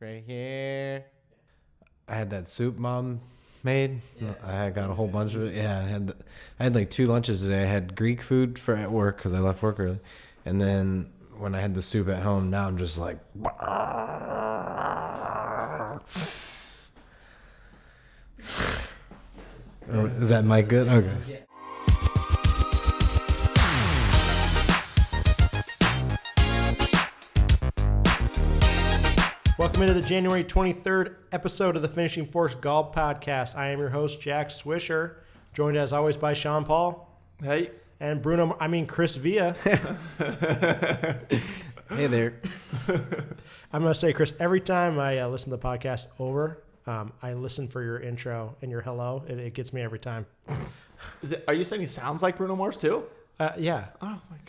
Right here. I had that soup mom made. Yeah. I got a whole bunch of it. Yeah, I had like 2 lunches today. I had Greek food at work because I left work early, and then when I had the soup at home, now I'm just like. Oh, is that mic good? Okay. Yeah. Welcome into the January 23rd episode of the Finishing Force Golf Podcast. I am your host, Jack Swisher, joined as always by Sean Paul. Hey. And Chris Villa. Hey there. I'm going to say, Chris, every time I listen to the podcast over, I listen for your intro and your hello. It gets me every time. Are you saying he sounds like Bruno Mars too? Yeah. Oh my god.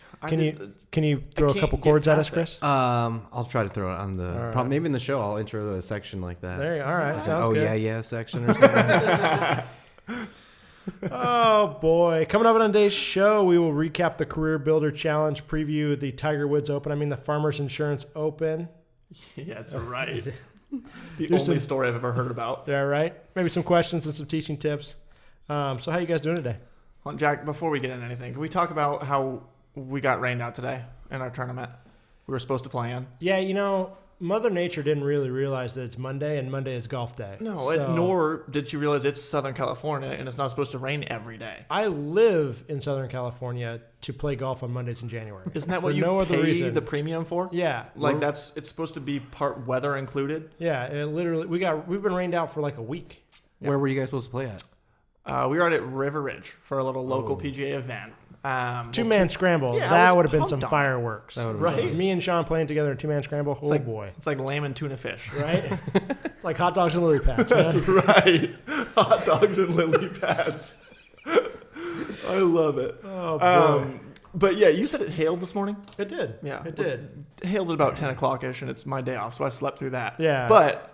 Can you throw a couple chords at us, Chris? I'll try to throw it on the right. Maybe in the show. I'll intro a section like that. There you all right. Sounds good. Oh yeah section or something. Oh boy! Coming up on today's show, we will recap the Careerbuilder Challenge, preview the Tiger Woods Open. The Farmers Insurance Open. Yeah, that's right. The only story I've ever heard about. Yeah, right. Maybe some questions and some teaching tips. So how you guys doing today? Well, Jack, before we get into anything, can we talk about how we got rained out today in our tournament we were supposed to play in? Yeah, Mother Nature didn't really realize that it's Monday and Monday is golf day. No, nor did she realize it's Southern California and it's not supposed to rain every day. I live in Southern California to play golf on Mondays in January. Isn't that what you pay the premium for? Yeah. It's supposed to be part weather included? Yeah, and literally we've been rained out for like a week. Where were you guys supposed to play at? We were out at River Ridge for a little local PGA event. Two-man scramble. Yeah, that would have been some fireworks. Right? Me and Sean playing together in two-man scramble. Boy. It's like lamb and tuna fish. Right? It's like hot dogs and lily pads. That's right. Hot dogs and lily pads. I love it. Oh, boy. But yeah, you said it hailed this morning? It did. Yeah. It did. It hailed at about 10 o'clock-ish, and it's my day off, so I slept through that. Yeah. But...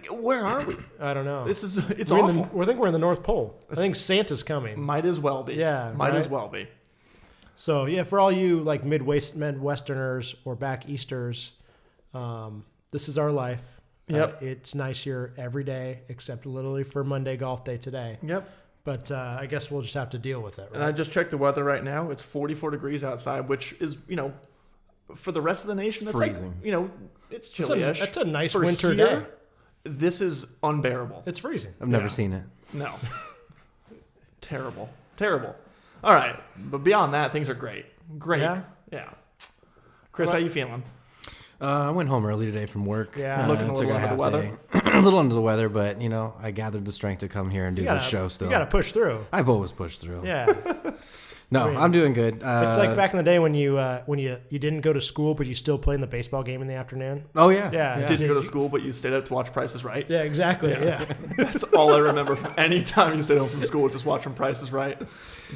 where are we? I don't know. It's awful. awful. I think we're in the North Pole. I think Santa's coming. Might as well be. Yeah. Might as well be. So, yeah, for all you like Midwesterners or back Easters, this is our life. Yep. It's nice here every day, except literally for Monday golf day today. Yep. But I guess we'll just have to deal with it, right? And I just checked the weather right now. It's 44 degrees outside, which is, for the rest of the nation, that's freezing. It's chilly-ish. That's a nice winter day. This is unbearable. It's freezing. I've never seen it. No. Terrible. All right. But beyond that, things are great. Great. Yeah. Chris, how you feeling? I went home early today from work. Yeah. Looking a little under the weather. A little under the weather, but, I gathered the strength to come here and do this show still. You got to push through. I've always pushed through. Yeah. No, I'm doing good. It's like back in the day when you didn't go to school, but you still played in the baseball game in the afternoon. Oh, yeah. Yeah. Didn't go to school, but you stayed up to watch Price is Right. Yeah, exactly. Yeah. That's all I remember from any time you stayed home from school, just watching Price is Right.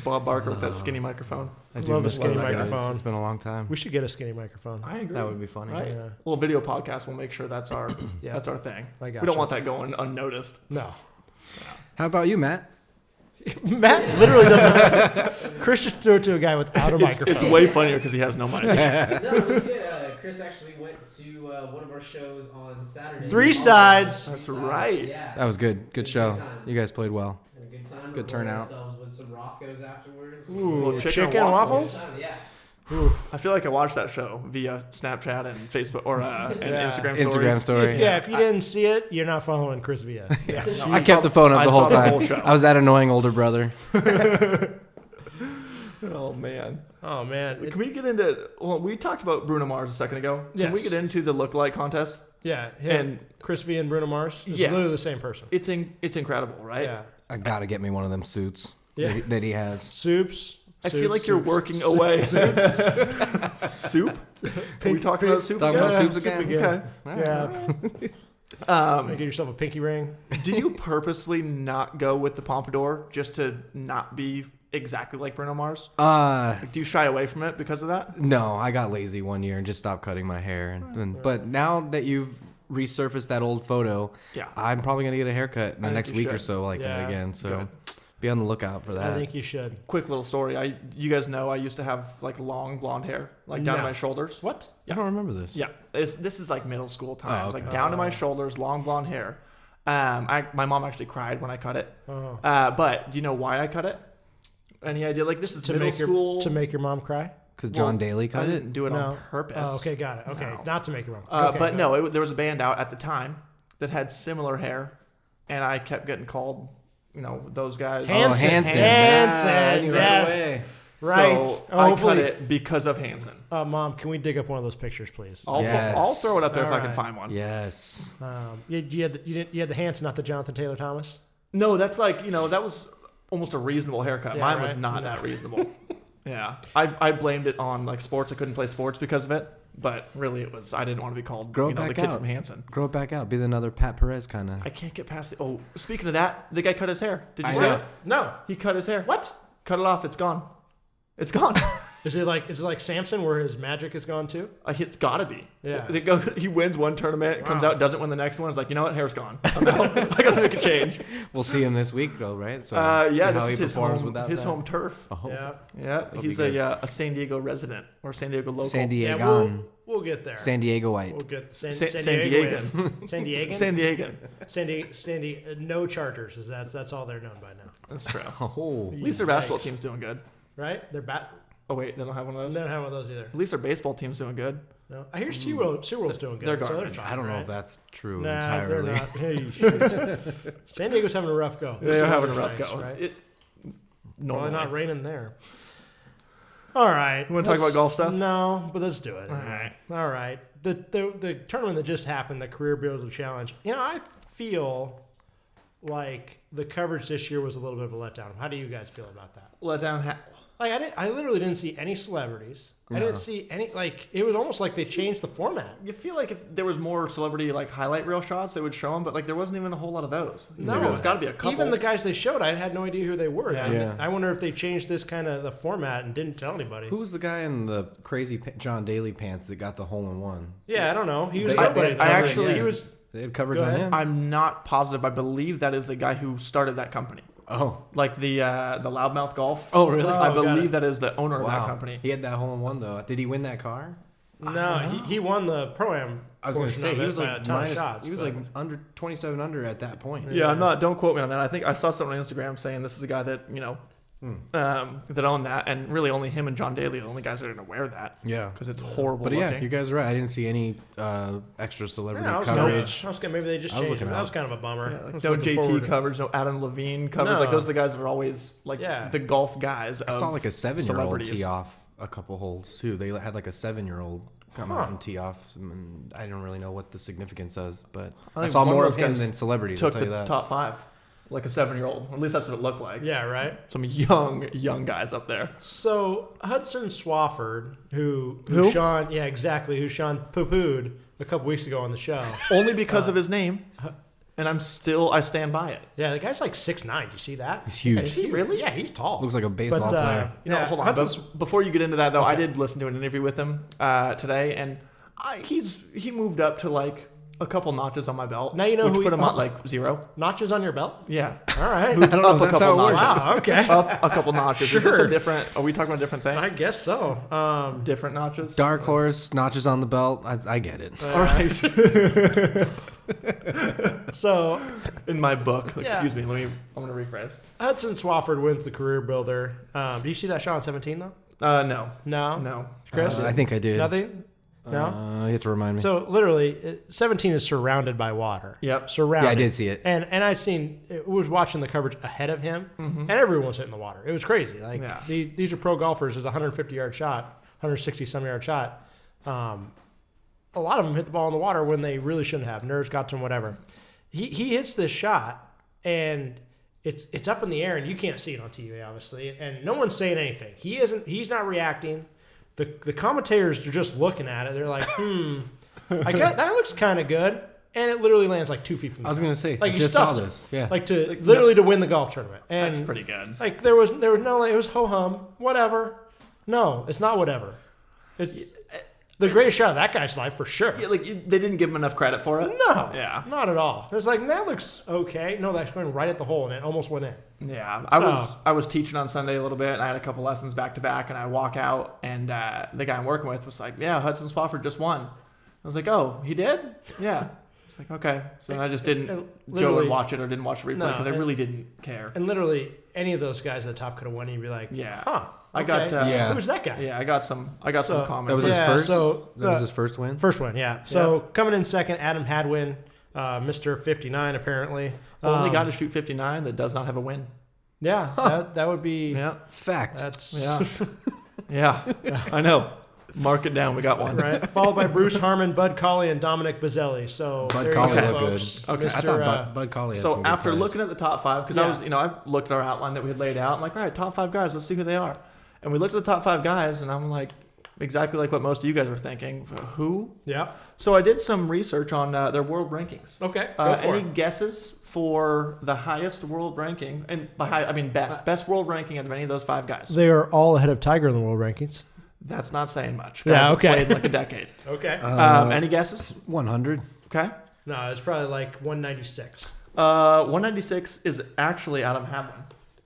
Bob Barker with that skinny microphone. I love the skinny microphone. It's been a long time. We should get a skinny microphone. I agree. That would be funny. Right? Yeah. A little video podcast. We'll make sure that's our thing. We don't want that going unnoticed. No. How about you, Matt? Matt literally doesn't. Chris just threw it to a guy without a microphone. It's way funnier because he has no mic. No, it was good. Chris actually went to one of our shows on Saturday. Three Sides. That's right. Yeah. That was good. Good show. You guys played well. Had a good time. Good turnout. Ourselves with some Roscoe's afterwards. Ooh, chicken and waffles? Yeah. I feel like I watched that show via Snapchat and Facebook or and Instagram stories. Instagram story. If you didn't see it, you're not following Chris Villa. Yeah. No, I kept the phone up the whole time. Whole show. I was that annoying older brother. Oh man. Can we get into? Well, we talked about Bruno Mars a second ago. Yes. Can we get into the lookalike contest? Yeah. And Chris Villa and Bruno Mars. It's literally the same person. It's incredible, right? Yeah. I gotta get me one of them suits that he has. Soups. I feel like you're working away. Soup? Are we talking about soup Talking again? about soups again? Okay. Yeah. Get yourself a pinky ring. Do you purposely not go with the pompadour just to not be exactly like Bruno Mars? Do you shy away from it because of that? No, I got lazy one year and just stopped cutting my hair. But now that you've resurfaced that old photo, I'm probably gonna get a haircut in the next week or so that again. So. Be on the lookout for that. I think you should. Quick little story. You guys know I used to have like long blond hair, like down to my shoulders. What? I don't remember this. Yeah, this is like middle school times, okay. like down to my shoulders, long blonde hair. My mom actually cried when I cut it. Oh. But do you know why I cut it? Any idea? Like this is middle school. To make your mom cry? Because John Daly I cut didn't it? do it on purpose. Oh, okay, got it. Okay, No. not to make your mom. Okay, But no, there was a band out at the time that had similar hair, and I kept getting called, those guys. Hanson. Hanson. Hanson, I knew right yes. away. Right. So Oh, I cut hopefully, it because of Hanson. Mom, can we dig up one of those pictures, please? Yes. I'll throw it up there if I can Alright. find one. Yes. You had the Hanson, not the Jonathan Taylor Thomas. No, that's like, that was almost a reasonable haircut. Yeah, Mine was right? not No. that reasonable. Yeah. I blamed it on like sports. I couldn't play sports because of it. But really it was, I didn't want to be called Grow it the back kid out. from Hanson. Grow it back out. Be another Pat Perez kind of. I can't get past it. Oh, speaking of that, the guy cut his hair. Did you I see know. it? No. He cut his hair. What? Cut it off. It's gone. It's gone. Is it like Samson where his magic is gone too? It's gotta be. Yeah. He wins one tournament, comes Wow. out, doesn't win the next one. It's like, you know what? Hair's gone. I'm out. I gotta make a change. We'll see him this week, though, right? So Yeah, see this how he is his performs home, without his that. home turf. Oh. Yeah. Yeah, That'll he's be good. a San Diego resident or San Diego local. San Yeah, Diego. we'll get there. San Diego White. We'll get San San Diego. Diegan. San Diego. San Diegan. San Diego. No Chargers. That's all they're known by now, That's true. Oh. At least their basketball Yikes. team's doing good. right? They're Oh wait, they don't have one of They those. don't have one of those either. At least their baseball team's doing good. No, I hear SeaWorld's doing good. They're so garbage. fine, I don't know right? if that's true Nah, entirely. they're not. Hey, shoot. San Diego's having a rough go. They're having a rough Nice, go. right? Normally. Probably not raining there. All right. You wanna talk about golf stuff? No, but let's do it. All right. All right. The tournament that just happened, the Careerbuilder Challenge. I feel like the coverage this year was a little bit of a letdown. How do you guys feel about that? Let down. I literally didn't see any celebrities. I No. didn't see any, it was almost like they changed the format. You feel like if there was more celebrity highlight reel shots, they would show them, but there wasn't even a whole lot of those. No, there's got to be a couple. Even the guys they showed, I had no idea who they were. Yeah. Yeah. I wonder if they changed this kind of the format and didn't tell anybody. Who was the guy in the crazy John Daly pants that got the hole in one? Yeah, I don't know. He was They- nobody. I actually- he was. They had coverage Go on ahead. him. I'm not positive. I believe that is the guy who started that company, Oh. like the Loudmouth Golf. Oh, really? Oh, I got believe it. that is the owner of that Wow. company. He had that hole in one though. Did he win that car? No, he won the pro-am I was going to portion say of he it was by like a ton of minus. shots. He was but- like under 27 under at that point. Yeah, I'm not. Don't quote me on that. I think I saw something on Instagram saying this is a guy that that owned that, and really only him and John Daly are the only guys that are going to wear that Yeah. because it's horrible But looking. yeah, you guys are right. I didn't see any extra celebrity Yeah, coverage. maybe they just I was changed it. looking That out. was kind of a bummer. Yeah, I like was no looking forward JT to- coverage, no Adam Levine coverage. No. Like those are the guys that are always Yeah. the golf guys. I saw like a 7-year-old celebrities. tee off a couple holes too. They had like a 7-year-old come out and tee off, and I don't really know what the significance is, but I think saw one of more those of him guys than celebrities. I'll Took tell you the that. top 5, like a 7-year-old. At least that's what it looked like. Yeah, right. Some young guys up there. So Hudson Swafford, who Who? Sean, yeah, exactly, who Sean poo-pooed a couple weeks ago on the show. Only because of his name, and I stand by it. Yeah, the guy's like 6'9". Do you see that? He's huge. Is he really? Yeah, he's tall. Looks like a baseball player. Hold on. Hudson's- Before you get into that, though, I Okay. did listen to an interview with him today, and he moved up to like a couple notches on my belt. Now you know which who put he- him at like 0. Notches on your belt? Yeah, All right. I don't know. up a That's how couple it works. notches. Wow, okay. Up a couple notches. Is this Sure. a different? Are we talking about a different thing? I guess so. Different notches. Dark horse notches on the belt. I get it. All right. So In my book, Yeah. excuse me. I'm gonna rephrase. Hudson Swafford wins the Career Builder. Do you see that shot on 17 though? No, No. no. Chris? I think I did. Nothing? No. You have to remind me. So literally, 17 is surrounded by water. Yep. Surrounded. Yeah, I did see it. And was watching the coverage ahead of him, and everyone was hitting the water. It was crazy. Like Yeah. these are pro golfers. It's a 150-yard shot, 160-some-yard shot. A lot of them hit the ball in the water when they really shouldn't have. Nerves got to him, whatever. He hits this shot, and it's up in the air, and you can't see it on TV, obviously. And no one's saying anything. He's not reacting. The commentators are just looking at it. They're like, I guess that looks kind of good. And it literally lands like 2 feet from the I was ground. gonna say. Like I you just saw stuffed it. this. Yeah. Like literally to win the golf tournament. And That's pretty good. like there was no, like, it was ho hum, whatever. No, it's not whatever. It's the greatest shot of that guy's life for sure. Yeah, like they didn't give him enough credit for it. No, Yeah. not at all. It was like, that looks okay. No, that's going right at the hole, and it almost went in. Yeah, I was teaching on Sunday a little bit, and I had a couple lessons back to back, and I walk out, and the guy I'm working with was like, "Yeah, Hudson Swafford just won." I was like, "Oh, he did?" Yeah. It's like, okay. So then I just didn't go and watch it or didn't watch the replay because I really didn't care. And literally, any of those guys at the top could have won, and you'd be like, Yeah. huh. I got Yeah. Who's that guy? Yeah, I got some comments. That was his Yeah, first. so, that was his first win. First one, yeah. So coming in second, Adam Hadwin, Mr. 59 apparently. Only guy to shoot 59 that does not have a win. Yeah, that would be. Yeah. Fact. That's Yeah. I know. Mark it down. We got one. right. Followed by Bruce Harmon, Bud Colley, and Dominic Bazzelli. So Bud there Colley you go, looked good. folks. Okay. I thought Bud Colley had So some good after plays. looking at the top five, because I was, I looked at our outline that we had laid out. I'm like, all right, top five guys. Let's see who they are. And we looked at the top five guys, and I'm like, exactly like what most of you guys are thinking. Who? Yeah. So I did some research on their world rankings. Okay. Go for Any it. guesses for the highest world ranking? And by high, I mean best world ranking out of any of those five guys. They are all ahead of Tiger in the world rankings. That's not saying much. Yeah, Guys have okay. Played like a decade. Okay. Any guesses? 100. Okay. No, it's probably like 196. 196 is actually Adam Hadwin.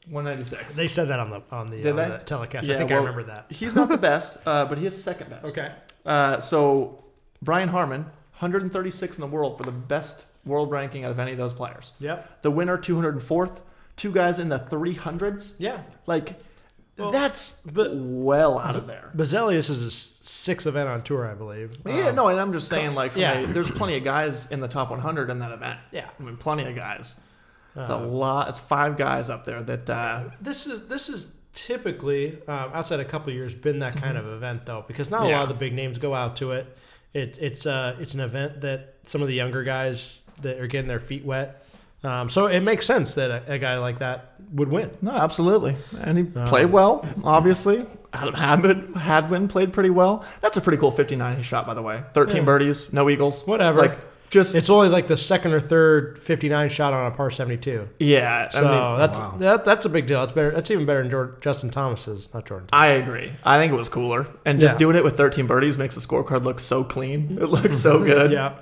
196. They said that on the Did they? the telecast. Yeah, I think I well, remember that. He's not the best, but he is second best. Okay. So Brian Harmon, 136 in the world for the best world ranking out of any of those players. Yep. The winner, 204th. Two guys in the 300s. Yeah. Like, Well, that's but- well out of there. Bazzelli, this is his sixth event on tour, I believe. Yeah, no, and I'm just saying, like, yeah. there's plenty of guys in the top 100 in that event. Yeah. I mean, plenty of guys. It's a lot. It's five guys up there that. This is typically outside a couple of years been that kind of event though, because not a lot of the big names go out to it. It's an event that some of the younger guys that are getting their feet wet. So it makes sense that a guy like that would win. No, absolutely, and he played well. Obviously, Adam Hadwin played pretty well. That's a pretty cool 59 he shot, by the way. 13 birdies, no eagles, Whatever. Like just It's only like the second or third 59 shot on a par 72. yeah. So I mean, that's a big deal. That's better. That's even better than Justin Thomas's. Not Jordan. I agree. I think it was cooler, and just Yeah. doing it with 13 birdies makes the scorecard look so clean. It looks so good. Yeah.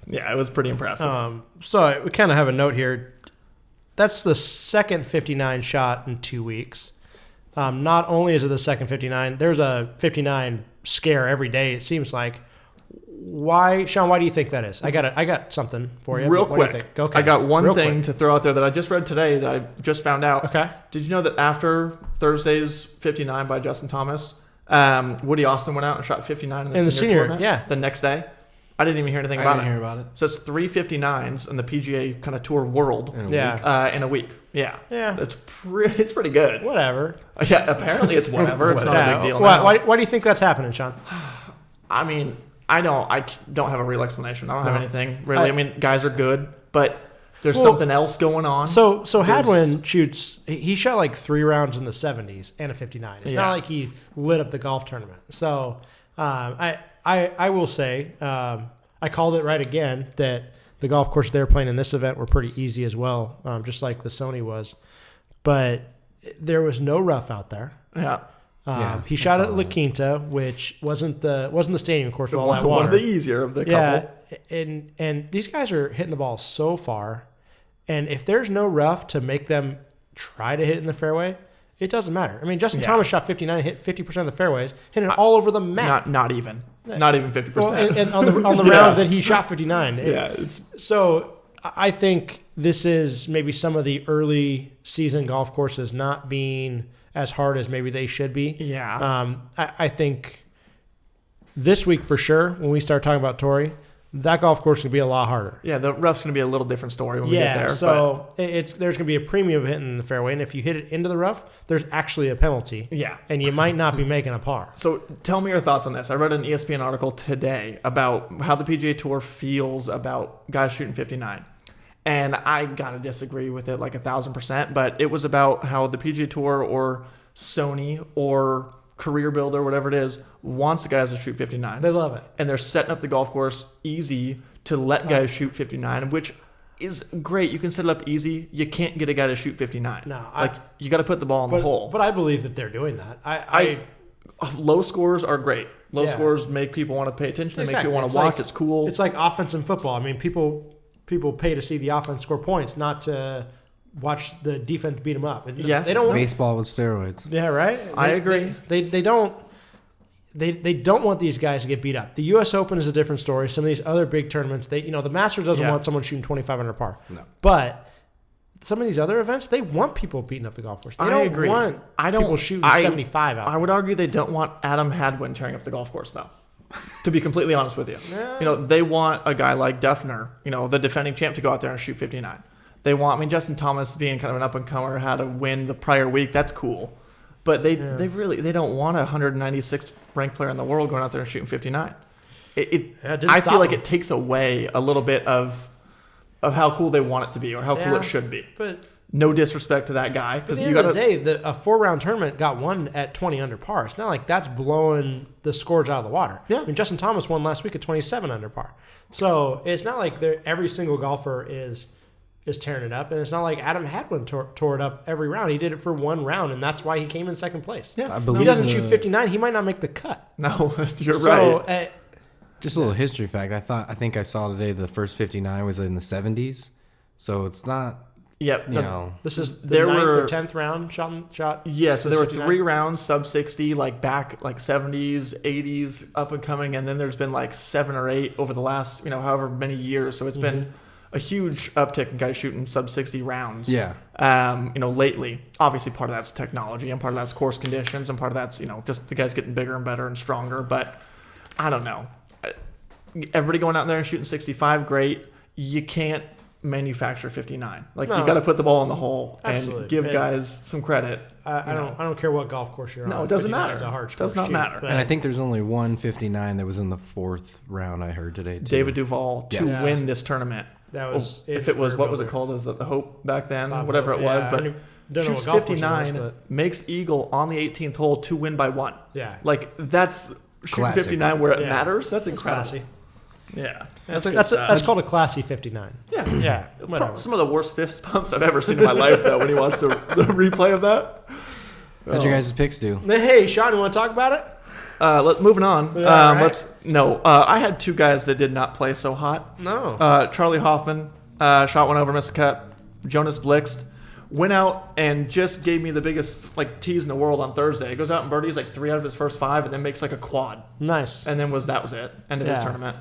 Yeah, it was pretty impressive. So we kind of have a note here. That's the second 59 shot in 2 weeks. Not only is it the second 59, there's a 59 scare every day, it seems like. Why, Sean, why do you think that is? I got something for you. Real What do you quick, think? Okay. I got one Real thing quick. to throw out there that I just read today that I just found out. Okay. Did you know that after Thursday's 59 by Justin Thomas, Woody Austin went out and shot 59 in the senior tournament? yeah. The next day, I didn't even hear anything I about didn't it. hear about it. So it's 3 59s in the PGA kind of tour world In a Yeah. week. in a week. Yeah. Yeah. It's pretty good. Whatever. Yeah. Apparently it's whatever. It's not a big deal. Why, now. why do you think that's happening, Sean? I mean, I don't have a real explanation. I don't have No. anything really. I mean, guys are good, but there's Well, something else going on. So There's- Hadwin shoots. He shot like 3 rounds in the 70s and a 59. It's Yeah. not like he lit up the golf tournament. So I will say I called it right again that the golf course they're playing in this event were pretty easy as well, just like the Sony was. But there was no rough out there. Yeah. Yeah, He I shot saw at La that. Quinta, which wasn't the stadium course with all that One water. of the easier of the couple. Yeah, and these guys are hitting the ball so far, and if there's no rough to make them try to hit in the fairway, it doesn't matter. I mean, Justin Yeah. Thomas shot 59, hit 50% of the fairways, hitting it all over the map. Not even 50%. Well, and on the Yeah. round that he shot 59. Yeah, it's So I think this is maybe some of the early season golf courses not being as hard as maybe they should be. yeah. I think this week for sure, when we start talking about Torrey, that golf course will be a lot harder. Yeah, the rough's going to be a little different story when we get there. So there's going to be a premium of hitting in the fairway, and if you hit it into the rough, there's actually a penalty. Yeah. And you might not be making a par. So tell me your thoughts on this. I read an ESPN article today about how the PGA Tour feels about guys shooting 59. And I got to disagree with it like 1,000%, but it was about how the PGA Tour or Sony or Careerbuilder, whatever it is, wants the guys to shoot 59. They love it. And they're setting up the golf course easy to let guys shoot 59, which is great. You can set it up easy. You can't get a guy to shoot 59. No, you got to put the ball in the hole. But I believe that they're doing that. I low scores are great. Low Yeah. scores make people want to pay attention. They make Exactly. people want It's to watch. like- It's cool. It's like offense in football. I mean, people pay to see the offense score points, not to watch the defense beat them up. Yes. They don't. Baseball with steroids. Yeah, right. I agree. They don't. They don't want these guys to get beat up. The U.S. Open is a different story. Some of these other big tournaments, the Masters doesn't Yeah. want someone shooting 25 under par. No. But some of these other events, they want people beating up the golf course. They I don't agree. want I don't- people shooting I- 75 out. I would argue they don't want Adam Hadwin tearing up the golf course, though. To be completely honest with you, they want a guy like Duffner, the defending champ, to go out there and shoot 59. They want, Justin Thomas being kind of an up and comer, had a win the prior week. That's cool, but they don't want a 196th ranked player in the world going out there and shooting 59. didn't I stop feel like him. it takes away a little bit of how cool they want it to be or how cool Yeah. it should be. But No disrespect to that guy, at because the you end got of the day, a 4-round tournament got won at 20 under par. It's not like that's blowing the scores out of the water. Yeah. Justin Thomas won last week at 27 under par. So it's not like every single golfer is tearing it up, and it's not like Adam Hadwin tore it up every round. He did it for one round, and that's why he came in second place. Yeah. I If believe he doesn't the- shoot 59, he might not make the cut. No, you're So, right. Just a little history fact. I think I saw today the first 59 was in the 70s, so it's not. Yep. this is the There 9th were- or 10th round shot. Yeah, so there were 59? 3 rounds sub 60, like back like 70s, 80s, up and coming, and then there's been like 7 or 8 over the last however many years. So it's been a huge uptick in guys shooting sub 60 rounds. Yeah. Lately, obviously part of that's technology, and part of that's course conditions, and part of that's just the guys getting bigger and better and stronger. But I don't know. Everybody going out there and shooting 65, great. You can't manufacture 59. Like No. you got to put the ball in the hole Absolutely. and give And- guys some credit. I don't care what golf course you're on. No, it doesn't 59 matter. is a hard Does score to not shoot, matter. but- And I think there's only one 59 that was in the 4th round. I heard today. Too. David Duval to Yes. win this tournament. That was If it was, what was it Careerbuilder. called? Is it the Hope back then? Bob Whatever Hope, it was. yeah, I But don't know shoots what golf course it was, 59, but- makes eagle on the 18th hole to win by 1. Yeah. Like that's shooting Classic. 59 where it Yeah. matters. That's That's incredible. classy. Yeah. That's good that's stuff. called a classy 59. Yeah. Yeah. Whatever. Some of the worst fist bumps I've ever seen in my life, though, when he wants the replay of that. How'd your guys' picks do? Hey, Sean, you want to talk about it? Moving on. Yeah, all right. I had 2 guys that did not play so hot. No. Charlie Hoffman shot one over, missed a cut. Jonas Blixt went out and just gave me the biggest tease in the world on Thursday. He goes out and birdies 3 out of his first 5, and then makes a quad, Nice. and then that was it. End of his Yeah. tournament.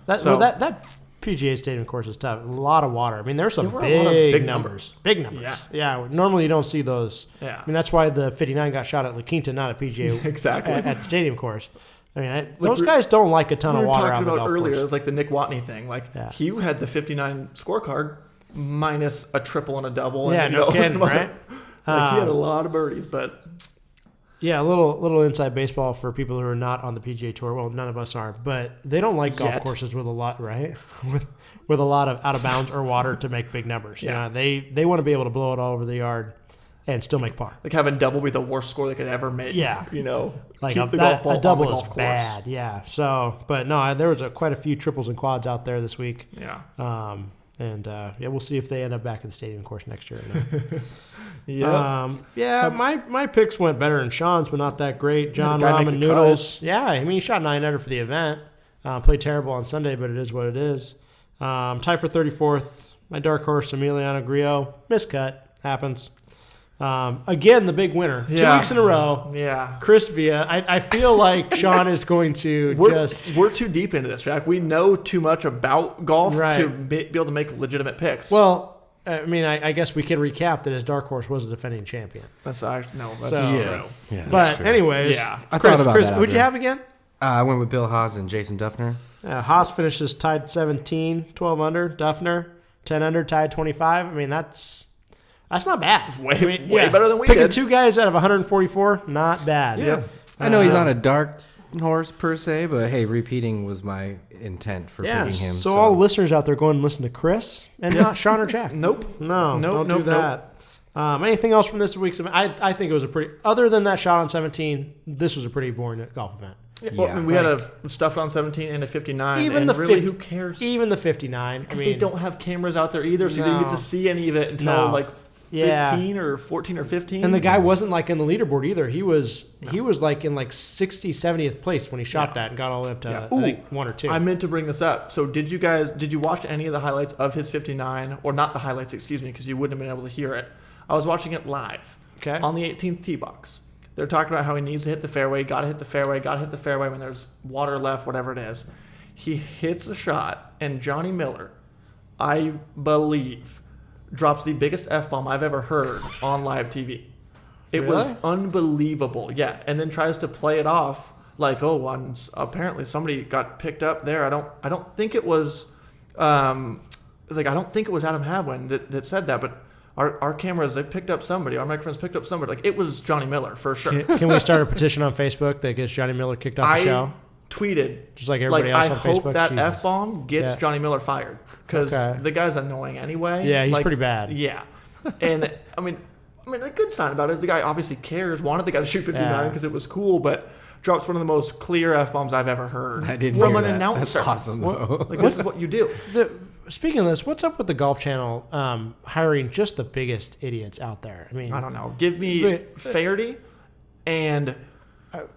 That that PGA Stadium course is tough. A lot of water. I mean, there's some There were a lot of big big numbers. Big numbers. Yeah. Yeah. Normally you don't see those. Yeah. I mean, that's why the 59 got shot at La Quinta, not at PGA. Exactly. At the stadium course. I mean, those guys don't like a ton We of were water talking out of the about golf earlier. It course. was the Nick Watney thing. Yeah. He had the 59 scorecard minus a triple and a double. Yeah, and, no kidding, some other- right? he had a lot of birdies, but Yeah, a little inside baseball for people who are not on the PGA Tour. Well, none of us are, but they don't like golf Yet. courses with a lot, right? with a lot of out of bounds or water to make big numbers. Yeah. They want to be able to blow it all over the yard and still make par. having double be the worst score they could ever make. Yeah. Like keep a, the golf ball a double on the is golf course. bad. Yeah. So, but no, there was quite a few triples and quads out there this week. Yeah. We'll see if they end up back at the stadium course next year. Yeah. My picks went better than Sean's, but not that great. John guy make Ramen the Noodles. Yeah, I mean, he shot 9 under for the event. Played terrible on Sunday, but it is what it is. Tied for 34th. My dark horse, Emiliano Grillo. Miscut. Happens. Again, the big winner. 2 Yeah. weeks in a row. Yeah. Chris Villa. I feel like Sean is going to We're too deep into this, Jack. We know too much about golf Right. to be able to make legitimate picks. Well, I mean, I guess we can recap that his dark horse was a defending champion. that's So- true. Yeah, that's But true. anyways, Yeah. I Chris, thought about Chris, that who'd you after. have again? I went with Bill Haas and Jason Duffner. Haas finishes tied 17, 12 under. Duffner 10 under, tied 25. I mean, that's not bad. Way- I mean, way better than we Picking did. 2 guys out of 144, not bad. Yep. I know he's not a dark horse per se, but hey, repeating was my intent for Yeah. picking him. So all the listeners out there, go and listen to Chris and not Sean or Jack. Nope. No, Nope, don't do nope, that. Anything else from this week's event? I think it was a pretty, other than that shot on 17, this was a pretty boring golf event. Well, Yeah. I mean, we had a stuff on 17 and a 59. Even and the really, 50 who cares? Even the 59. I Because mean, they don't have cameras out there either, so you didn't get No. to see any of it until No. like 15 or 14 or 15. And the guy wasn't like in the leaderboard either. He was like in like 60, 70th place when he shot that and got all the way up to I think 1 or 2. I meant to bring this up. So did you watch any of the highlights of his 59, or not the highlights, excuse me, because you wouldn't have been able to hear it. I was watching it live on the 18th tee box. They're talking about how he needs to hit the fairway, got to hit the fairway when there's water left, whatever it is. He hits a shot, and Johnny Miller, I believe, drops the biggest F-bomb I've ever heard on live TV. It was unbelievable, yeah. And then tries to play it off like, apparently somebody got picked up there. I don't think it was, I don't think it was Adam Hadwin that said that, but our cameras, they picked up somebody. Our microphones picked up somebody. Like, it was Johnny Miller for sure. Can we start a petition on Facebook that gets Johnny Miller kicked off the show? Tweeted just like everybody else on Facebook. I hope that F-bomb gets Johnny Miller fired, because the guy's annoying anyway. Yeah, he's pretty bad. Yeah, and I mean, a good sign about it is the guy obviously cares, wanted the guy to shoot 59 because it was cool, but drops one of the most clear F-bombs I've ever heard from an announcer. That's awesome, though. Like, this is what you do. Speaking of this, what's up with the Golf Channel hiring just the biggest idiots out there? I mean, I don't know. Give me Faherty and...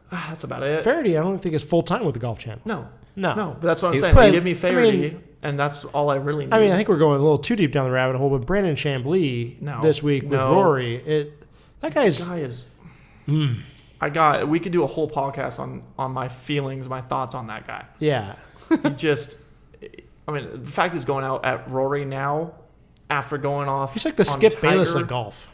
that's about it. Faherty, I don't think is full time with the Golf Channel. No. But that's what I'm saying. Like, give me Faherty, and that's all I really need. I mean, I think we're going a little too deep down the rabbit hole. But Brandon Chambly this week with Rory, that guy is. We could do a whole podcast on my feelings, my thoughts on that guy. Yeah. He just, I mean, the fact he's going out at Rory now, after going off. He's like the Skip Bayless of golf.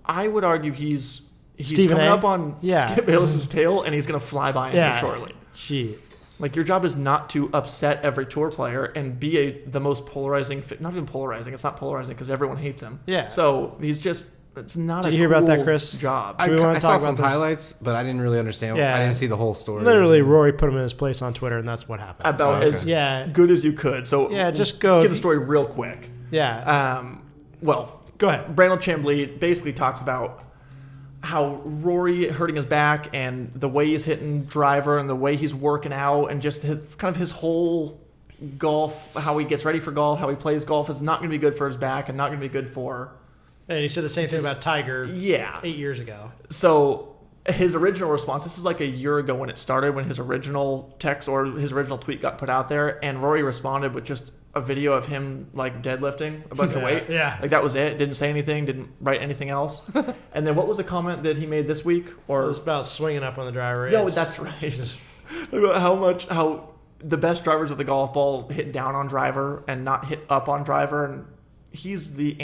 I would argue he's Stephen coming A? up on Skip Bayless's tail, and he's going to fly by him here shortly. Gee. Like, your job is not to upset every tour player and be the most polarizing. Not even polarizing. It's not polarizing because everyone hates him. Yeah. So he's just. It's not Did you hear about that, Chris? Job. I saw some highlights, but I didn't really understand. I didn't see the whole story. Literally, Rory put him in his place on Twitter, and that's what happened. About as good as you could. So just go. Give the story real quick. Yeah. Well, go ahead. Brandon Chambly basically talks about how Rory hurting his back and the way he's hitting driver and the way he's working out and just his whole golf, how he gets ready for golf, how he plays golf is not going to be good for his back and not going to be good for. And he said the same thing about Tiger 8 years ago. So his original response, this is like a year ago when it started, when his original text or his original tweet got put out there, and Rory responded with just a video of him like deadlifting a bunch of weight. Yeah. Like, that was it. Didn't say anything, didn't write anything else. And then what was the comment that he made this week? Or it was about swinging up on the driver. No, that's right. About how the best drivers of the golf ball hit down on driver and not hit up on driver, and he's the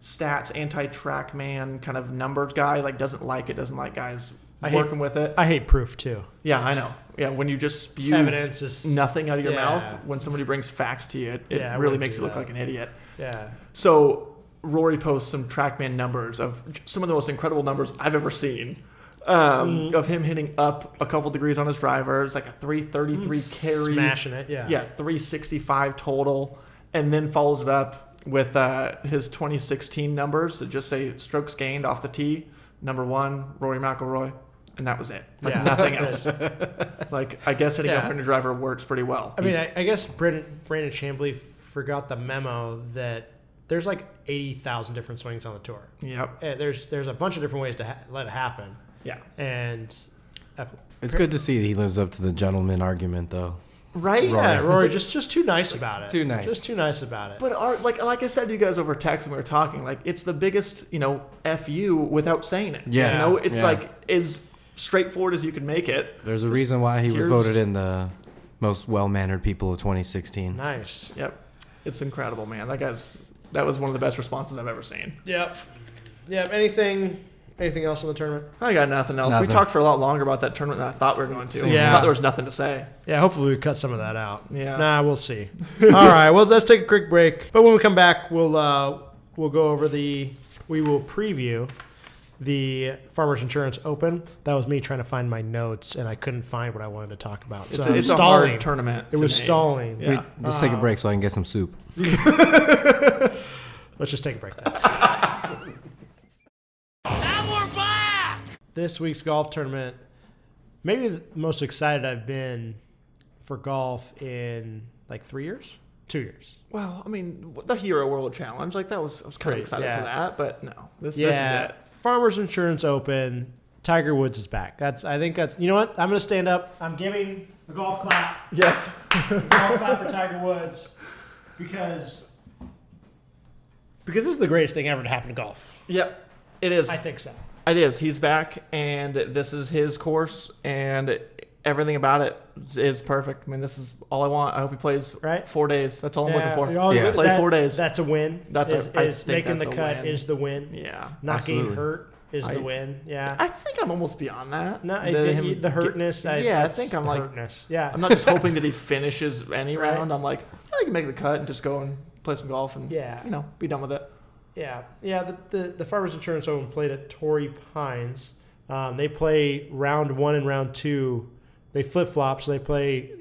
stats, anti-track man kind of numbers guy, doesn't like guys working with it. I hate proof too. Yeah, I know. Yeah, when you just spew evidence is nothing out of your mouth, when somebody brings facts to you, it really makes you look like an idiot. Yeah. So Rory posts some TrackMan numbers of some of the most incredible numbers I've ever seen. Of him hitting up a couple degrees on his driver. It's like a 333 carry. Smashing it, yeah. Yeah, 365 total. And then follows it up with his 2016 numbers that just say strokes gained off the tee, number 1, Rory McIlroy, and that was it. Nothing else. I guess hitting up a driver works pretty well. I mean, I guess Brandon Chambly forgot the memo that there's 80,000 different swings on the tour. Yep. There's a bunch of different ways to let it happen. Yeah. And it's good to see that he lives up to the gentleman argument, though. Right? Yeah, Rory, just too nice about it. Too nice. Just too nice about it. But like I said to you guys over text when we were talking, it's the biggest, F you without saying it. Yeah. It's as straightforward as you can make it. There's a reason why he was voted in the most well-mannered people of 2016. Nice. Yep. It's incredible, man. That was one of the best responses I've ever seen. Yep. Anything else in the tournament? I got nothing else. We talked for a lot longer about that tournament than I thought we were going to. Yeah. I thought there was nothing to say. Yeah, hopefully we cut some of that out. Yeah. Nah, we'll see. All right, well, let's take a quick break. But when we come back, we'll go over we will preview the Farmers Insurance Open. That was me trying to find my notes, and I couldn't find what I wanted to talk about. So it's a hard tournament. It was stalling. Yeah. Let's take a break so I can get some soup. Let's just take a break then. This week's golf tournament, maybe the most excited I've been for golf in 3 years, 2 years. Well, I mean, the Hero World Challenge, like I was kind of Great, excited yeah. for that, but no, this is it. Farmers Insurance Open. Tiger Woods is back. I think that's. You know what? I'm gonna stand up. I'm giving a golf clap. Yes. A golf clap for Tiger Woods because this is the greatest thing ever to happen to golf. Yep, it is. I think so. It is. He's back, and this is his course, and everything about it is perfect. I mean, this is all I want. I hope he plays 4 days. That's all I'm looking for. Yeah. Play 4 days. That's a win. I is think making the that's a cut win. is the win. Yeah. Not Absolutely. getting hurt is the win. Yeah. I think I'm almost beyond that. No, the hurtness. I think I'm like, hurtness. Yeah. I'm not just hoping that he finishes any Right. round. I'm like, I can make the cut and just go and play some golf and be done with it. Yeah. The Farmers Insurance Open played at Torrey Pines. They play round 1 and round 2. They flip flop, so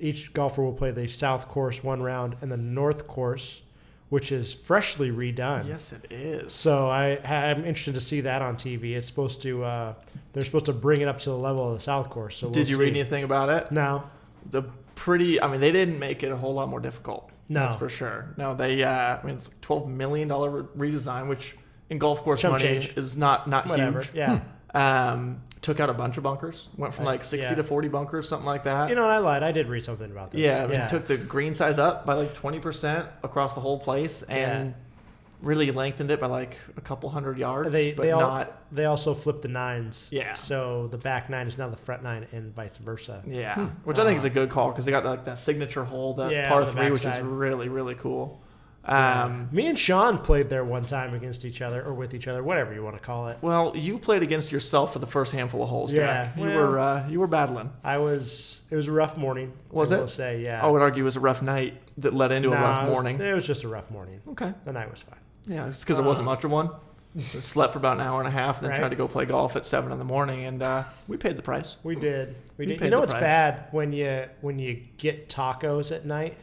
each golfer will play the south course one round and the north course, which is freshly redone. Yes, it is. So I'm interested to see that on TV. It's supposed to they're supposed to bring it up to the level of the south course. So Did you read anything about it? No. They didn't make it a whole lot more difficult. No. That's for sure. No, it's like $12 million redesign, which in golf course Chump money change. is not Whatever. huge. Yeah. Took out a bunch of bunkers. Went from like 60 to 40 bunkers, something like that. You know, I lied. I did read something about this. Yeah, took the green size up by like 20% across the whole place and really lengthened it by like a couple hundred yards. They also flipped the nines. Yeah. So the back 9 is now the front 9 and vice versa. Yeah, which I think is a good call because they got like that signature hole, par the 3, which is backside. really, really cool. Me and Sean played there one time against each other or with each other, whatever you want to call it. Well, you played against yourself for the first handful of holes, Jack. Yeah, You were battling. It was a rough morning. Was I it? will say, yeah. I would argue it was a rough night that led into a rough morning. It was just a rough morning. Okay. The night was fine. Yeah, it's because it wasn't much of one. Slept for about an hour and a half, and then Right. tried to go play golf at 7 in the morning, and we paid the price. We did. We You paid know the what's price. bad when you get tacos at night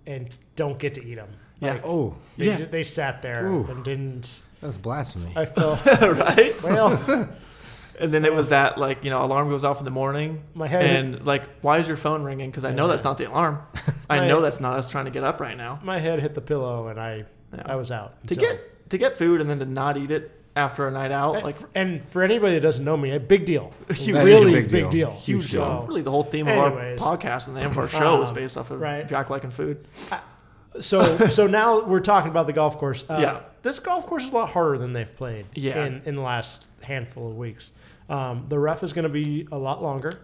and don't get to eat them. Yeah. Oh, They sat there Ooh. and didn't. that's blasphemy. I felt Right? well. And then it was that, like, alarm goes off in the morning. My head- And, like, why is your phone ringing? Because I know that's not the alarm. I know that's not us trying to get up right now. My head hit the pillow and I was out. To until- get food and then to not eat it after a night out, like, and for anybody that doesn't know me, a big deal. That is a really big big deal. deal. Huge deal. So- really the whole theme of Anyways. our podcast and the name of our show is based off of right. Jack liking food. So now we're talking about the golf course. Yeah. This golf course is a lot harder than they've played Yeah. in the last handful of weeks. The rough is going to be a lot longer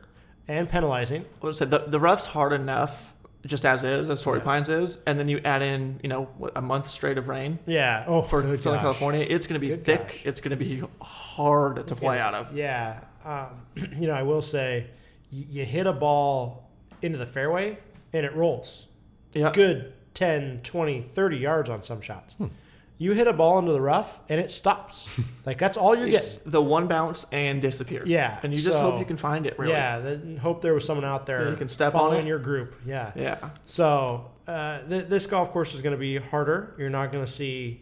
and penalizing. Well, I said the rough's hard enough just as Torrey Pines is, and then you add in a month straight of rain Yeah. Oh, for good Southern gosh. California. It's going to be Good thick. gosh. It's going to be hard to play out of. Yeah. I will say you hit a ball into the fairway and it rolls. Yeah. Good 10, 20, 30 yards on some shots. You hit a ball into the rough and it stops. Like that's all you're It's getting. the one bounce and disappear. Yeah, And you just so- hope you can find it, really. Yeah, hope there was someone out there Yeah, you can step on following it. your group. Yeah. Yeah. So this golf course is going to be harder. You're not going to see.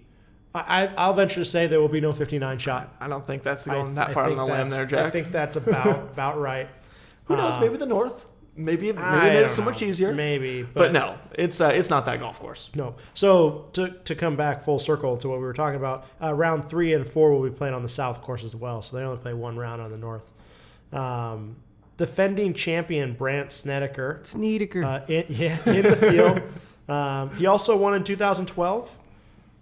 I'll venture to say there will be no 59 shot. I don't think that's going I that far on think the limb there, that's- Jack. I think that's about right. Who knows? Maybe the North. Maybe it I made it don't so know. much easier. Maybe, But no, it's not that golf course. No. So to come back full circle to what we were talking about, round 3 and 4 will be playing on the south course as well. So they only play one round on the north. Defending champion Brant Snedeker. Snedeker. In the field. He also won in 2012.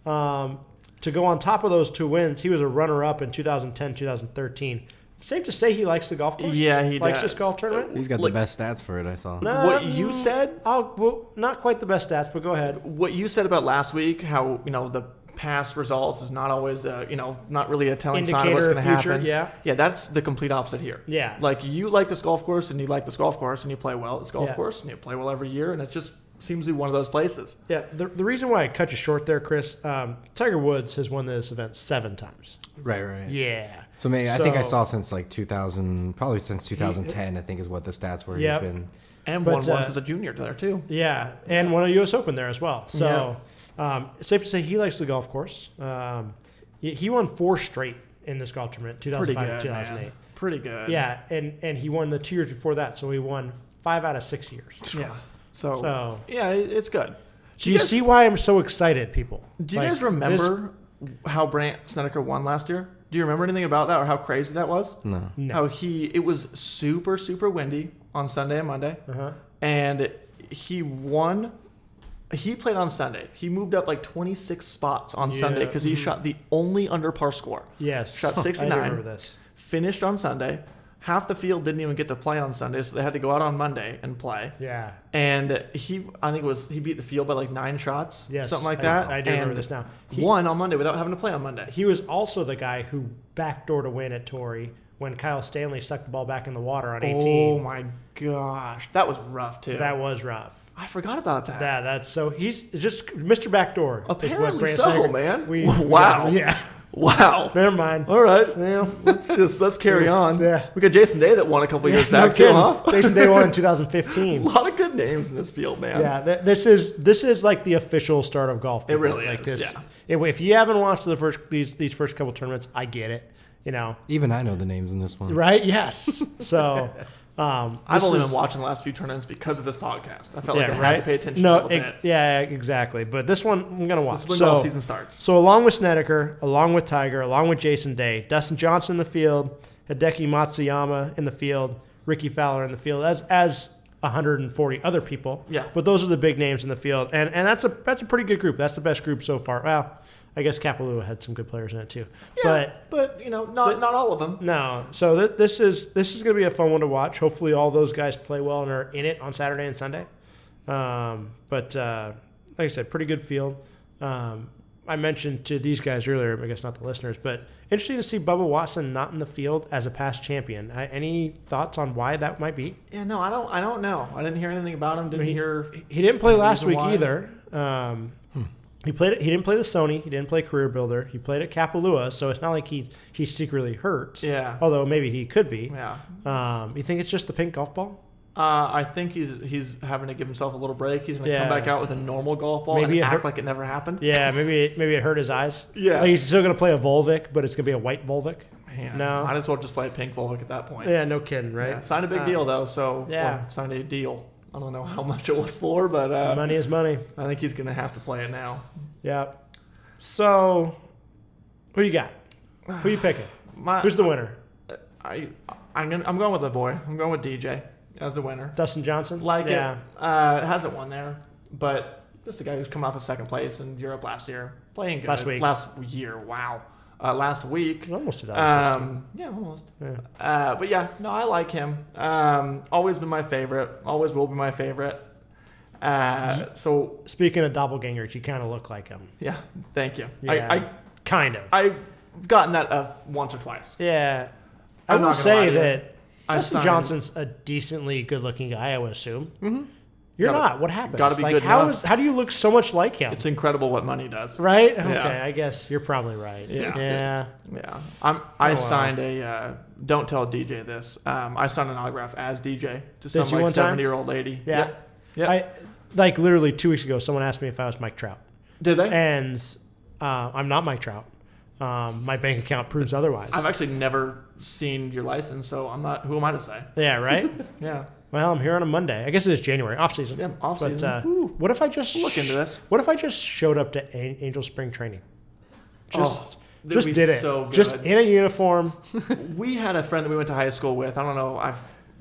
To go on top of those 2 wins, he was a runner-up in 2010, 2013. Safe to say he likes the golf course? Yeah, he likes does. this golf tournament? He's got the best stats for it. I saw. What you said? Not quite the best stats, but go ahead. What you said about last week, how the past results is not always not really a telling sign of what's Indicator going of to future, happen. yeah. That's the complete opposite here. Yeah. Like you like this golf course and you like this golf course and you play well at this golf Yeah. course and you play well every year and it just seems to be one of those places. Yeah, the reason why I cut you short there, Chris, Tiger Woods has won this event 7 times. Right. Yeah. So maybe I think I So- saw since like 2000, probably since 2010. I think is what the stats were. Yep. He's been. And But, won once as a junior there too. Yeah, and won a U.S. Open there as well. So it's safe to say he likes the golf course. He won 4 straight in this golf tournament, Pretty 2005 good, and 2008. man. Pretty good. Yeah, and he won the 2 years before that, so he won 5 out of 6 years. Yeah. So So- yeah, it's good. So you see why I'm so excited, people. Do you guys remember how Brant Snedeker won last year? Do you remember anything about that or how crazy that was? No. How it was super, super windy on Sunday and Monday. And he won. He played on Sunday. He moved up like 26 spots on Sunday because he shot the only under par score. Yes. Shot I 69. remember this. Finished on Sunday. Half the field didn't even get to play on Sunday, so they had to go out on Monday and play. Yeah. And he beat the field by like 9 shots, something like that. I do remember this now. He won on Monday without having to play on Monday. He was also the guy who backdoored a win at Torrey when Kyle Stanley stuck the ball back in the water on 18. Oh my gosh, that was rough too. That was rough. I forgot about that. Yeah, that's so he's just Mr. Backdoor. Apparently so, man. Wow. Yeah. Wow. Never mind. All right. Well, let's carry on. Yeah. We got Jason Day that won a couple years back too, kidding. huh? Jason Day won in 2015. A lot of good names in this field, man. Yeah, this is like the official start of golf. It really like is. This, yeah. If you haven't watched these first couple tournaments, I get it. You know. Even I know the names in this one. Right? Yes. So. I've only been watching the last few tournaments because of this podcast. I felt like I had to pay attention a little bit. Yeah, exactly. But this one I'm going to watch. This is when golf season starts. So along with Snedeker, along with Tiger, along with Jason Day, Dustin Johnson in the field, Hideki Matsuyama in the field, Ricky Fowler in the field, as 140 other people. Yeah. But those are the big names in the field. And that's a pretty good group. That's the best group so far. Well, I guess Kapalua had some good players in it too. Yeah, but you know, not all of them. No. So this is going to be a fun one to watch. Hopefully all those guys play well and are in it on Saturday and Sunday. But like I said, pretty good field. I mentioned to these guys earlier, I guess not the listeners, but interesting to see Bubba Watson not in the field as a past champion. Any thoughts on why that might be? Yeah, no, I don't know. I didn't hear anything about him. He didn't play last week why. either. He didn't play the Sony. He didn't play Careerbuilder. He played at Kapalua, so it's not like he's secretly hurt. Yeah. Although maybe he could be. Yeah. You think it's just the pink golf ball? I think he's having to give himself a little break. He's going to come back out with a normal golf ball and act like it never happened. Yeah, maybe it hurt his eyes. Yeah. Like he's still going to play a Volvic, but it's going to be a white Volvic. Man, no. Might as well just play a pink Volvic at that point. Yeah, no kidding, right? Yeah. Signed a big deal, though, so signed a deal. I don't know how much it was for, but money is money. I think he's going to have to play it now. Yeah. So, who you got? Who you picking? Who's the winner? I'm going with the boy. I'm going with DJ as the winner. Dustin Johnson? It hasn't won there, but just a guy who's come off of second place in Europe last year. Playing good. Last year, wow. Last week. Almost 2016. Yeah, almost. Yeah. But yeah, no, I like him. Always been my favorite. Always will be my favorite. So speaking of doppelgangers, you kind of look like him. Yeah, thank you. Yeah, I kind of. I've gotten that once or twice. Yeah. I will say that Dustin Johnson's a decently good-looking guy, I would assume. Mm-hmm. You're not. What happened? Gotta be good enough. How do you look so much like him? It's incredible what money does. Right? Yeah. Okay, I guess you're probably right. Yeah. I signed a, don't tell DJ this, I signed an autograph as DJ to some 70-year-old lady. Yeah. Yep. Literally 2 weeks ago, someone asked me if I was Mike Trout. Did they? And I'm not Mike Trout. My bank account proves otherwise. I've actually never seen your license, so I'm not. Who am I to say? Yeah, right? Yeah. Well, I'm here on a Monday. I guess it is January, off season. Yeah, off season. But what if I just look into this? What if I just showed up to Angel Spring Training? Just did it. So good. Just in a uniform. We had a friend that we went to high school with. I don't know. I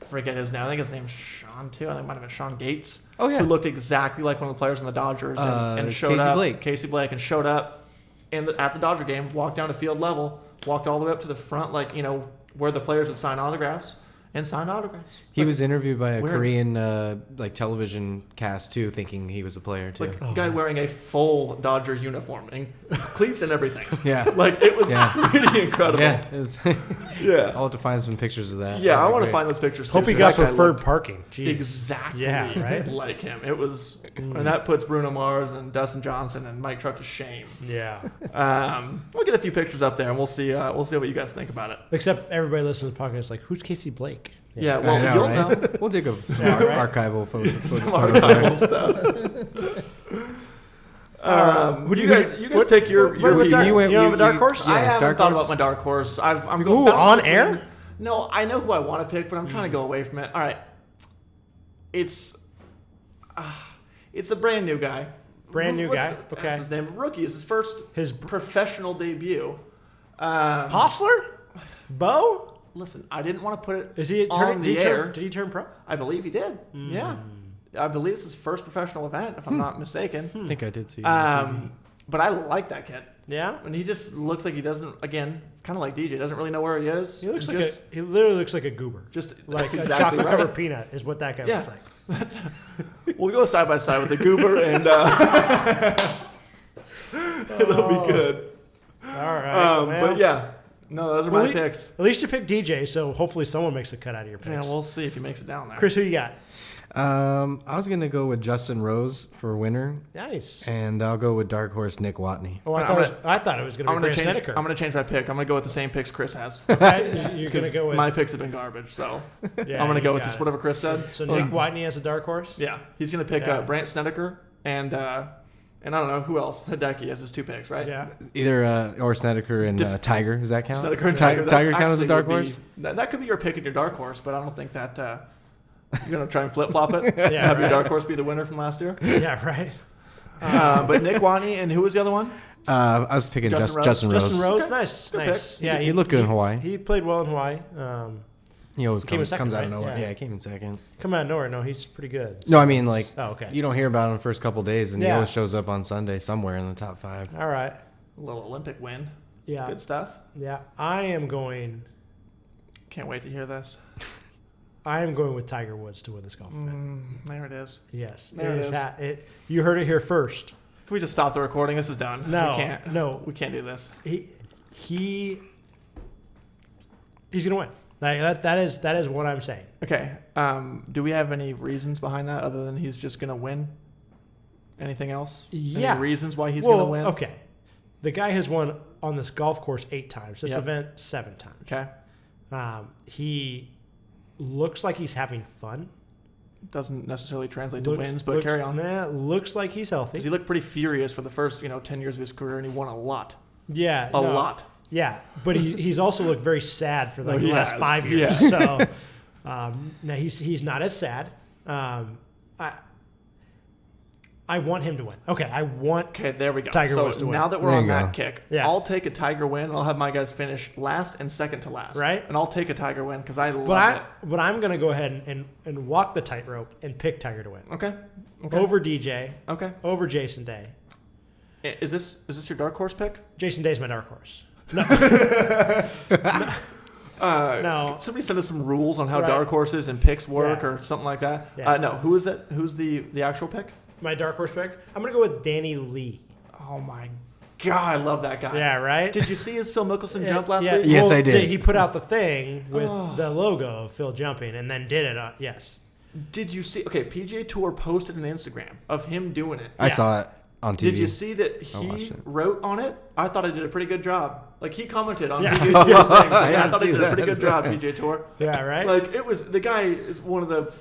forget his name. I think his name's Sean too. I think it might have been Sean Gates. Oh yeah. Who looked exactly like one of the players on the Dodgers and showed Casey up. Blake. Casey Blake and showed up at the Dodger game. Walked down to field level. Walked all the way up to the front, where the players would sign autographs. And signed autographs. He was interviewed by a Korean television cast too, thinking he was a player too. Like a guy wearing a full Dodger uniform and cleats and everything. Yeah, it was pretty incredible. Yeah, it was I'll have to find some pictures of that. Yeah, I want to find those pictures. Hope he got preferred parking. Jeez. Exactly. Yeah, right. Like him. It was, and that puts Bruno Mars and Dustin Johnson and Mike Trout to shame. Yeah. We'll get a few pictures up there and we'll see what you guys think about it. Except everybody listening to the podcast is like, who's Casey Blake? Yeah, well, you'll know. We'll dig up some archival photos. Some archival stuff. Who do you guys pick your you have a dark horse? I haven't thought about my dark horse. I'm going on air? No, I know who I want to pick, but I'm trying to go away from it. All right. It's a brand new guy. Brand new guy. What's Okay. his name? Rookie. It's his first professional debut. Hostler? Bo? Listen, I didn't want to put it Is he on the air. Did he turn pro? I believe he did. Yeah. I believe it's his first professional event, if I'm not mistaken. I think I did see. Him But I like that kid. Yeah. And he just looks like he doesn't, again, kind of like DJ, doesn't really know where he is. He literally looks like a goober. Just Like that's a exactly chocolate covered right. peanut is what that guy looks like. We'll go side by side with the goober, and it'll be good. All right. But yeah, no, those are my picks. At least you picked DJ, so hopefully someone makes a cut out of your picks. Yeah, we'll see if he makes it down there. Chris, who you got? I was gonna go with Justin Rose for winner, Nice. and I'll go with dark horse Nick Watney. Oh, I thought it was going to be Grant Snedeker. I'm going to change my pick. I'm going to go with the same picks Chris has. Okay, you're going to go with my picks have been garbage, so Yeah, I'm going to go you with got just it. whatever Chris said. So Nick Whitney as a dark horse. Yeah, he's going to pick Yeah. Brant Snedeker and I don't know who else. Hideki has his 2 picks, right? Yeah. Either or Snedeker and Tiger. Does that count? Snedeker and Tiger Tiger. count as a actually dark would be- horse? That could be your pick in your dark horse, but I don't think that you're going to try and flip flop it. Yeah, Have your right. dark horse be the winner from last year. Yeah, right. But Nick Watney and who was the other one? I was picking Justin Rose. Justin Rose. Justin Rose, Okay. nice, Good nice. pick. Yeah, He looked good in Hawaii. He played well in Hawaii. He always Came in comes second, out of right? nowhere. Yeah. Yeah, he came in second. Come out of nowhere. No, he's pretty good. No, I mean like Oh, okay. you don't hear about him the first couple days, and he Yeah. always shows up on Sunday somewhere in the top 5. All right. A little Olympic win. Yeah. Good stuff. Yeah. I am going this. with Tiger Woods to win this golf event. There it is. Yes. There it is. You heard it here first. Can we just stop the recording? This is done. No, we can't. no. We can't do this. He's gonna win. Like that is what I'm saying. Okay. Do we have any reasons behind that other than he's just gonna win? Anything else? Yeah. Any reasons why he's gonna win? Okay. The guy has won on this golf course 8 times. This Yep. event 7 times. Okay. He looks like he's having fun. Doesn't necessarily translate to wins, but carry on. Looks like he's healthy. 'Cause he looked pretty furious for the first 10 years of his career, and he won a lot. Yeah, A lot. Yeah, but he's also looked very sad for like he the last has. 5 years. Yeah. So no, he's not as sad. I want him to win. Okay, I want. Okay, there we go. Tiger so Woods to win. now that we're There on you that go. kick, Yeah. I'll take a Tiger win. And I'll have my guys finish last and second to last. Right. And I'll take a Tiger win because I love it. But I'm gonna go ahead and walk the tightrope and pick Tiger to win Okay. over DJ, Okay. over Jason Day. Is this your dark horse pick? Jason Day's my dark horse. No, Somebody send us some rules on how Right. dark horses and picks work Yeah. or something like that. Yeah. No, who is it? Who's the actual pick? my dark horse pick. I'm gonna go with Danny Lee. Oh my god, I love that guy. Yeah, right. Did you see his Phil Mickelson jump last yeah, week? Yes, I did. He put out the thing with the logo of Phil jumping, and then did it. Yes. Did you see? Okay, PGA Tour posted an Instagram of him doing it. I saw it on TV. Did you see that watched he it. wrote on it? I thought I did a pretty good job. Like he commented on Yeah. PGA Tour's thing. Like, I didn't thought I see did a that. pretty good job, PGA Tour. Yeah, right. Like it was the guy is one of the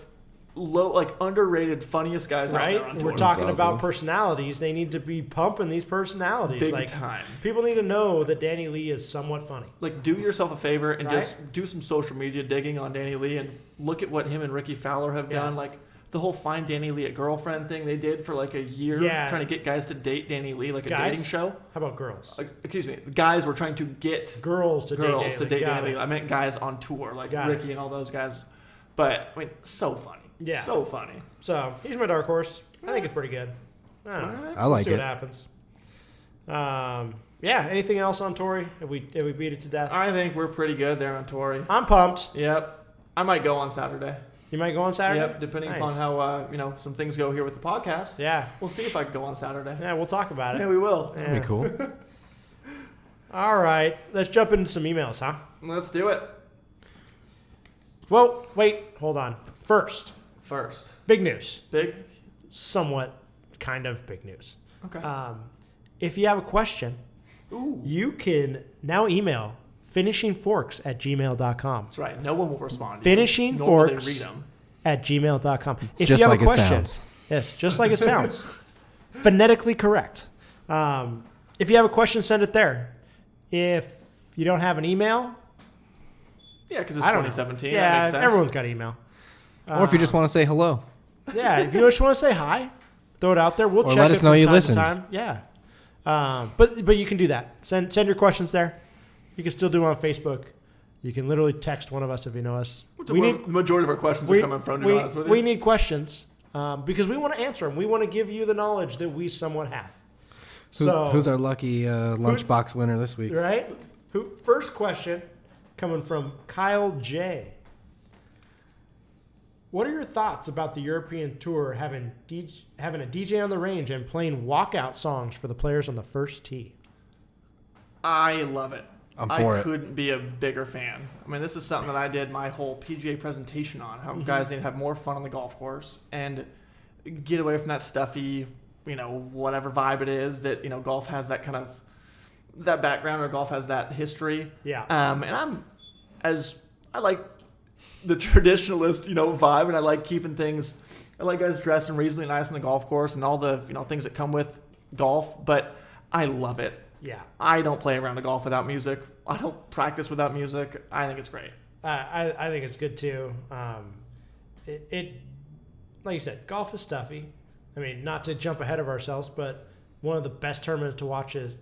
underrated, funniest guys out Right? there on We're tour. talking awesome. about personalities. They need to be pumping these personalities. Big like, time. People need to know that Danny Lee is somewhat funny. Like do yourself a favor and Right? just do some social media digging on Danny Lee and look at what him and Ricky Fowler have Yeah. done. Like the whole Find Danny Lee a Girlfriend thing they did for like a year, Yeah. trying to get guys to date Danny Lee, like a Guys? dating show. How about girls? Excuse me, guys were trying to get Girls to girls date to Danny date Lee. Got Danny it. Lee. I meant guys on tour, like Got Ricky and all those guys. But I mean, so funny. Yeah. So funny. So he's my dark horse. I think it's pretty good. I don't know. Alright. I like see it. what happens. Yeah. Anything else on Torrey? Have we beat it to death? I think we're pretty good there on Torrey. I'm pumped. Yep. I might go on Saturday. You might go on Saturday. Yep. Depending Nice. upon how some things go here with the podcast. Yeah. We'll see if I can go on Saturday. Yeah. We'll talk about it. Yeah, we will. Yeah. That'd be cool. All right. Let's jump into some emails, huh? Let's do it. Well, wait. Hold on. First, big news. Big. Somewhat, kind of big news. Okay. If you have a question, Ooh. you can now email finishingforks@gmail.com. That's right. No one will respond. to you. Nor will they read them. finishingforks@gmail.com. If Just you have like a it question, sounds. yes, just like it sounds, phonetically correct. If you have a question, send it there. If you don't have an email, Yeah, because it's I don't know. 2017. Yeah, that makes sense. everyone's got email. Or if you just want to say hello. Yeah, if you just want to say hi, Throw it out there. We'll Or check let it us know from you time listened. to time. Yeah. But you can do that. Send your questions there. You can still do them on Facebook. You can literally text one of us if you know us. The majority of our questions are coming from, to be honest with you. We need questions because we want to answer them. We want to give you the knowledge that we somewhat have. Who's our lucky lunchbox winner this week? Right? First question coming from Kyle J. What are your thoughts about the European Tour having a DJ on the range and playing walkout songs for the players on the first tee? I love it. I'm for I it. couldn't be a bigger fan. I mean, this is something that I did my whole PGA presentation on, how guys need to have more fun on the golf course and get away from that stuffy, whatever vibe it is that, golf has that kind of, that background, or golf has that history. Yeah. And I like the traditionalist, vibe, and I like keeping things, I like guys dressing reasonably nice on the golf course and all the, things that come with golf, but I love it. Yeah. I don't play around the golf without music. I don't practice without music. I think it's great. I think it's good too. It like you said, golf is stuffy. I mean, not to jump ahead of ourselves, but one of the best tournaments to watch is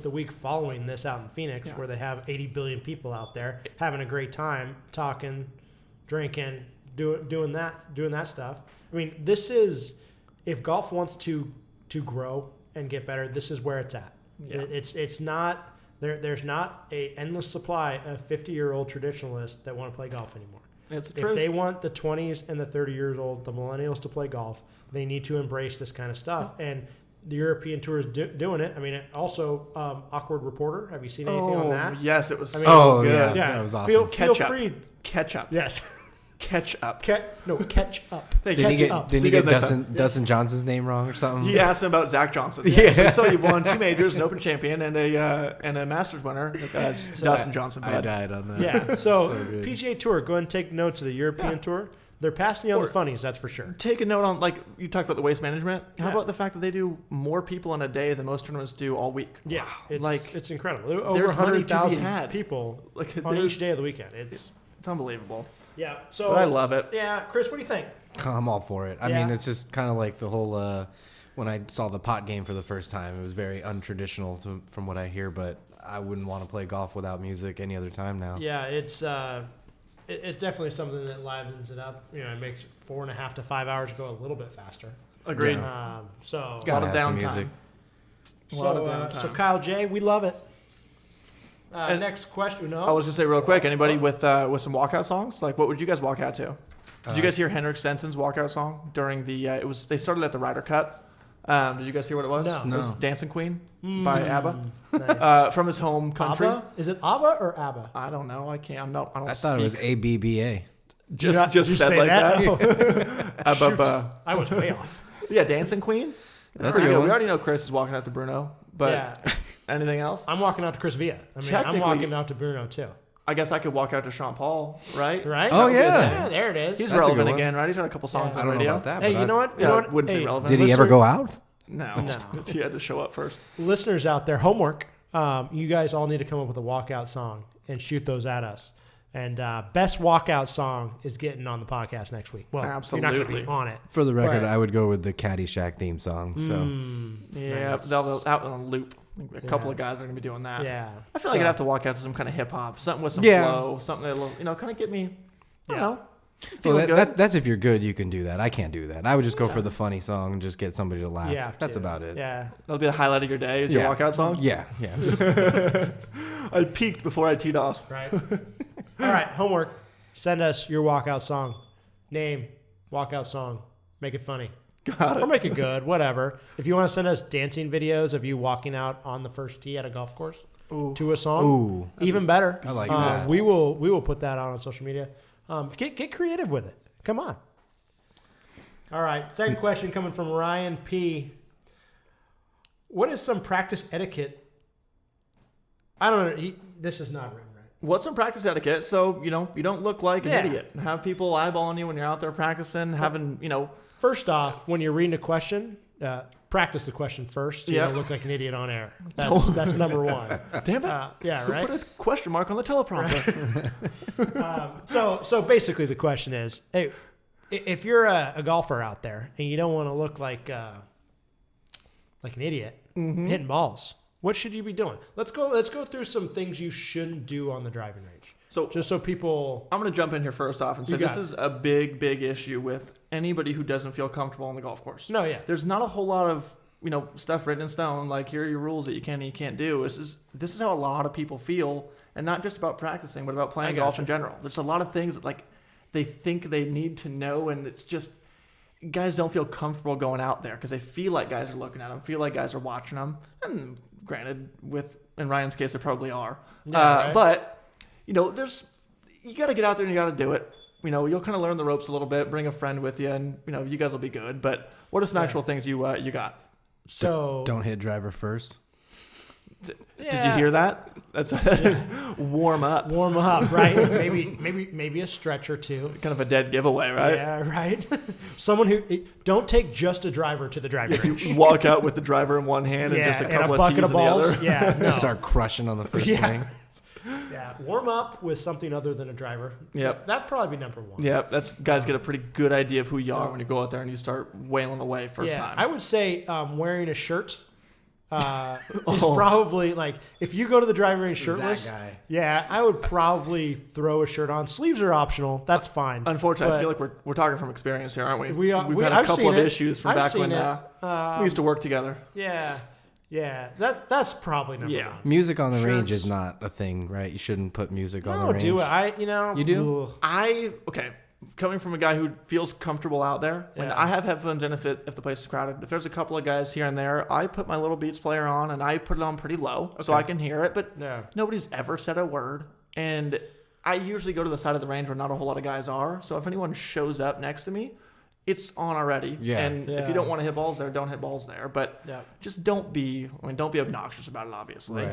the week following this out in Phoenix, where they have 80 billion people out there having a great time, talking, drinking, doing that stuff. I mean, this is, if golf wants to grow and get better, this is where it's at. Yeah. It's not there's not a endless supply of 50-year-old traditionalists that want to play golf anymore. It's the If truth. they want the 20s and the 30 years old, the millennials, to play golf, they need to embrace this kind of stuff. And the European Tour is doing it. I mean, also, Awkward Reporter. Have you seen anything on that? Yes, it was I mean, so good. Yeah, that was awesome. Feel Ketchup. free. Ketchup. Yes. Catch up. Catch up. Didn't he get See you guys next Dustin Johnson's name wrong or something? He asked him about Zach Johnson. Yeah. So you've won 2 majors, an Open champion, and a Masters winner. That's Dustin Johnson. I died on that. Yeah. So, good. PGA Tour, go ahead and take notes of the European Tour. They're passing you on the funnies, that's for sure. Take a note on, like, you talked about the waste management. How Yeah. about the fact that they do more people in a day than most tournaments do all week? Yeah, it's incredible. Over there's money to be 100,000 had. people Like, on there's- each day of the weekend. It's unbelievable. yeah. So But I love it. Yeah, Chris, what do you think? I'm all for it. I Yeah. mean, it's just kind of like the whole, when I saw the pot game for the first time, it was very untraditional from what I hear, but I wouldn't want to play golf without music any other time now. Yeah, it's definitely something that livens it up. It makes 4.5 to 5 hours go a little bit faster. Agreed. Yeah. So A lot Gotta of have some downtime. music. A lot of downtime. So Kyle J, we love it. And Next question. No, I was gonna say real quick. Anybody with some walkout songs? Like, what would you guys walk out to? Did you guys hear Henrik Stenson's walkout song during the? They started at the Ryder Cup. Did you guys hear what it was? No. It was No. Dancing Queen by ABBA. Nice. From his home country. ABBA? Is it ABBA or ABBA? I don't know. I can't. I don't. I thought it was ABBA. just You said say like that. Oh. ABBA. I was way off. Yeah, Dancing Queen. That's pretty a good good. one. We already know Chris is walking out to Bruno, but Yeah. anything else? I'm walking out to Chris Villa. I mean, I'm Technically- walking out to Bruno too. I guess I could walk out to Sean Paul, right? Right? Oh, Yeah, yeah. there it is. He's That's a relevant good one. again, right? He's got a couple songs Yeah. I on don't know radio. about that. Hey, but you know what? Yeah, wouldn't say Hey, relevant. Did he ever go out? No. No. He had to show up first. Listeners out there, homework. You guys all need to come up with a walkout song and shoot those at us. And best walkout song is getting on the podcast next week. Well, you're not going to Absolutely. be on it. For the record, But- I would go with the Caddyshack theme song. So Yeah, Nice. they'll out on loop. A couple Yeah. of guys are going to be doing that. Yeah. I feel like I'd have to walk out to some kind of hip hop, something with some Yeah. flow, something that'll, kind of get me, I don't Yeah. know, well, feeling good. that's if you're good, you can do that. I can't do that. I would just go for the funny song and just get somebody to laugh. Yeah. That's about it. Yeah. That'll be the highlight of your day is your Yeah. walkout song. Yeah. Just, I peaked before I teed off. Right. All right. Homework. Send us your walkout song. Name, walkout song. Make it funny. Got Or it. make it good, whatever. If you want to send us dancing videos of you walking out on the first tee at a golf course to a song, ooh. even better. I like that. We will put that out on social media. Get creative with it. Come on. All right. Second question coming from Ryan P. What is some practice etiquette? I don't know. This is not written right. What's some practice etiquette? So, you don't look like an Yeah. idiot. Have people eyeballing you when you're out there practicing, having, First off, when you're reading a question, practice the question first. So you Yeah. don't look like an idiot on air. That's number one. damn it. Yeah, Who right. put a question mark on the teleprompter? So basically the question is, hey, if you're a golfer out there and you don't want to look like an idiot hitting balls, what should you be doing? Let's go through some things you shouldn't do on the driving range. So just so people, I'm going to jump in here first off and say this is a big is with anybody who doesn't feel comfortable on the golf course. No, yeah. There's not a whole lot of stuff written in stone, like here are your rules that you can and you can't do. This is how a lot of people feel, and not just about practicing, but about playing golf in general. There's a lot of things that they think they need to know, and it's just guys don't feel comfortable going out there because they feel like guys are looking at them, feel like guys are watching them. And granted, in Ryan's case, they probably are. Yeah, right. But you got to get out there and you got to do it. You'll kind of learn the ropes a little bit, bring a friend with you, and you guys will be good. But what are some actual things you got? So don't hit driver first. Did you hear that? That's warm up. Warm up, right? maybe a stretch or two. Kind of a dead giveaway, right? Yeah, right. Someone who don't take just a driver to the driving range. You walk out with the driver in one hand and just a couple of tees in the other. Yeah, Just start crushing on the first swing. Yeah, warm up with something other than a driver. Yep. That'd probably be number one. Yep, guys get a pretty good idea of who you are when you go out there and you start wailing away first time. I would say wearing a shirt is probably if you go to the driving range shirtless. I would probably throw a shirt on. Sleeves are optional. That's fine. Unfortunately, I feel like we're talking from experience here, aren't we? We've had a couple of issues from back when we used to work together. Yeah, that's probably number one. Music on the range is not a thing, right? You shouldn't put music on the range. Do it. You do? Coming from a guy who feels comfortable out there, when I have headphones in if the place is crowded, if there's a couple of guys here and there, I put my little Beats player on and I put it on pretty low so I can hear it, but nobody's ever said a word. And I usually go to the side of the range where not a whole lot of guys are, so if anyone shows up next to me, it's on already. And if you don't want to hit balls there, don't hit balls there. But just don't be obnoxious about it, obviously.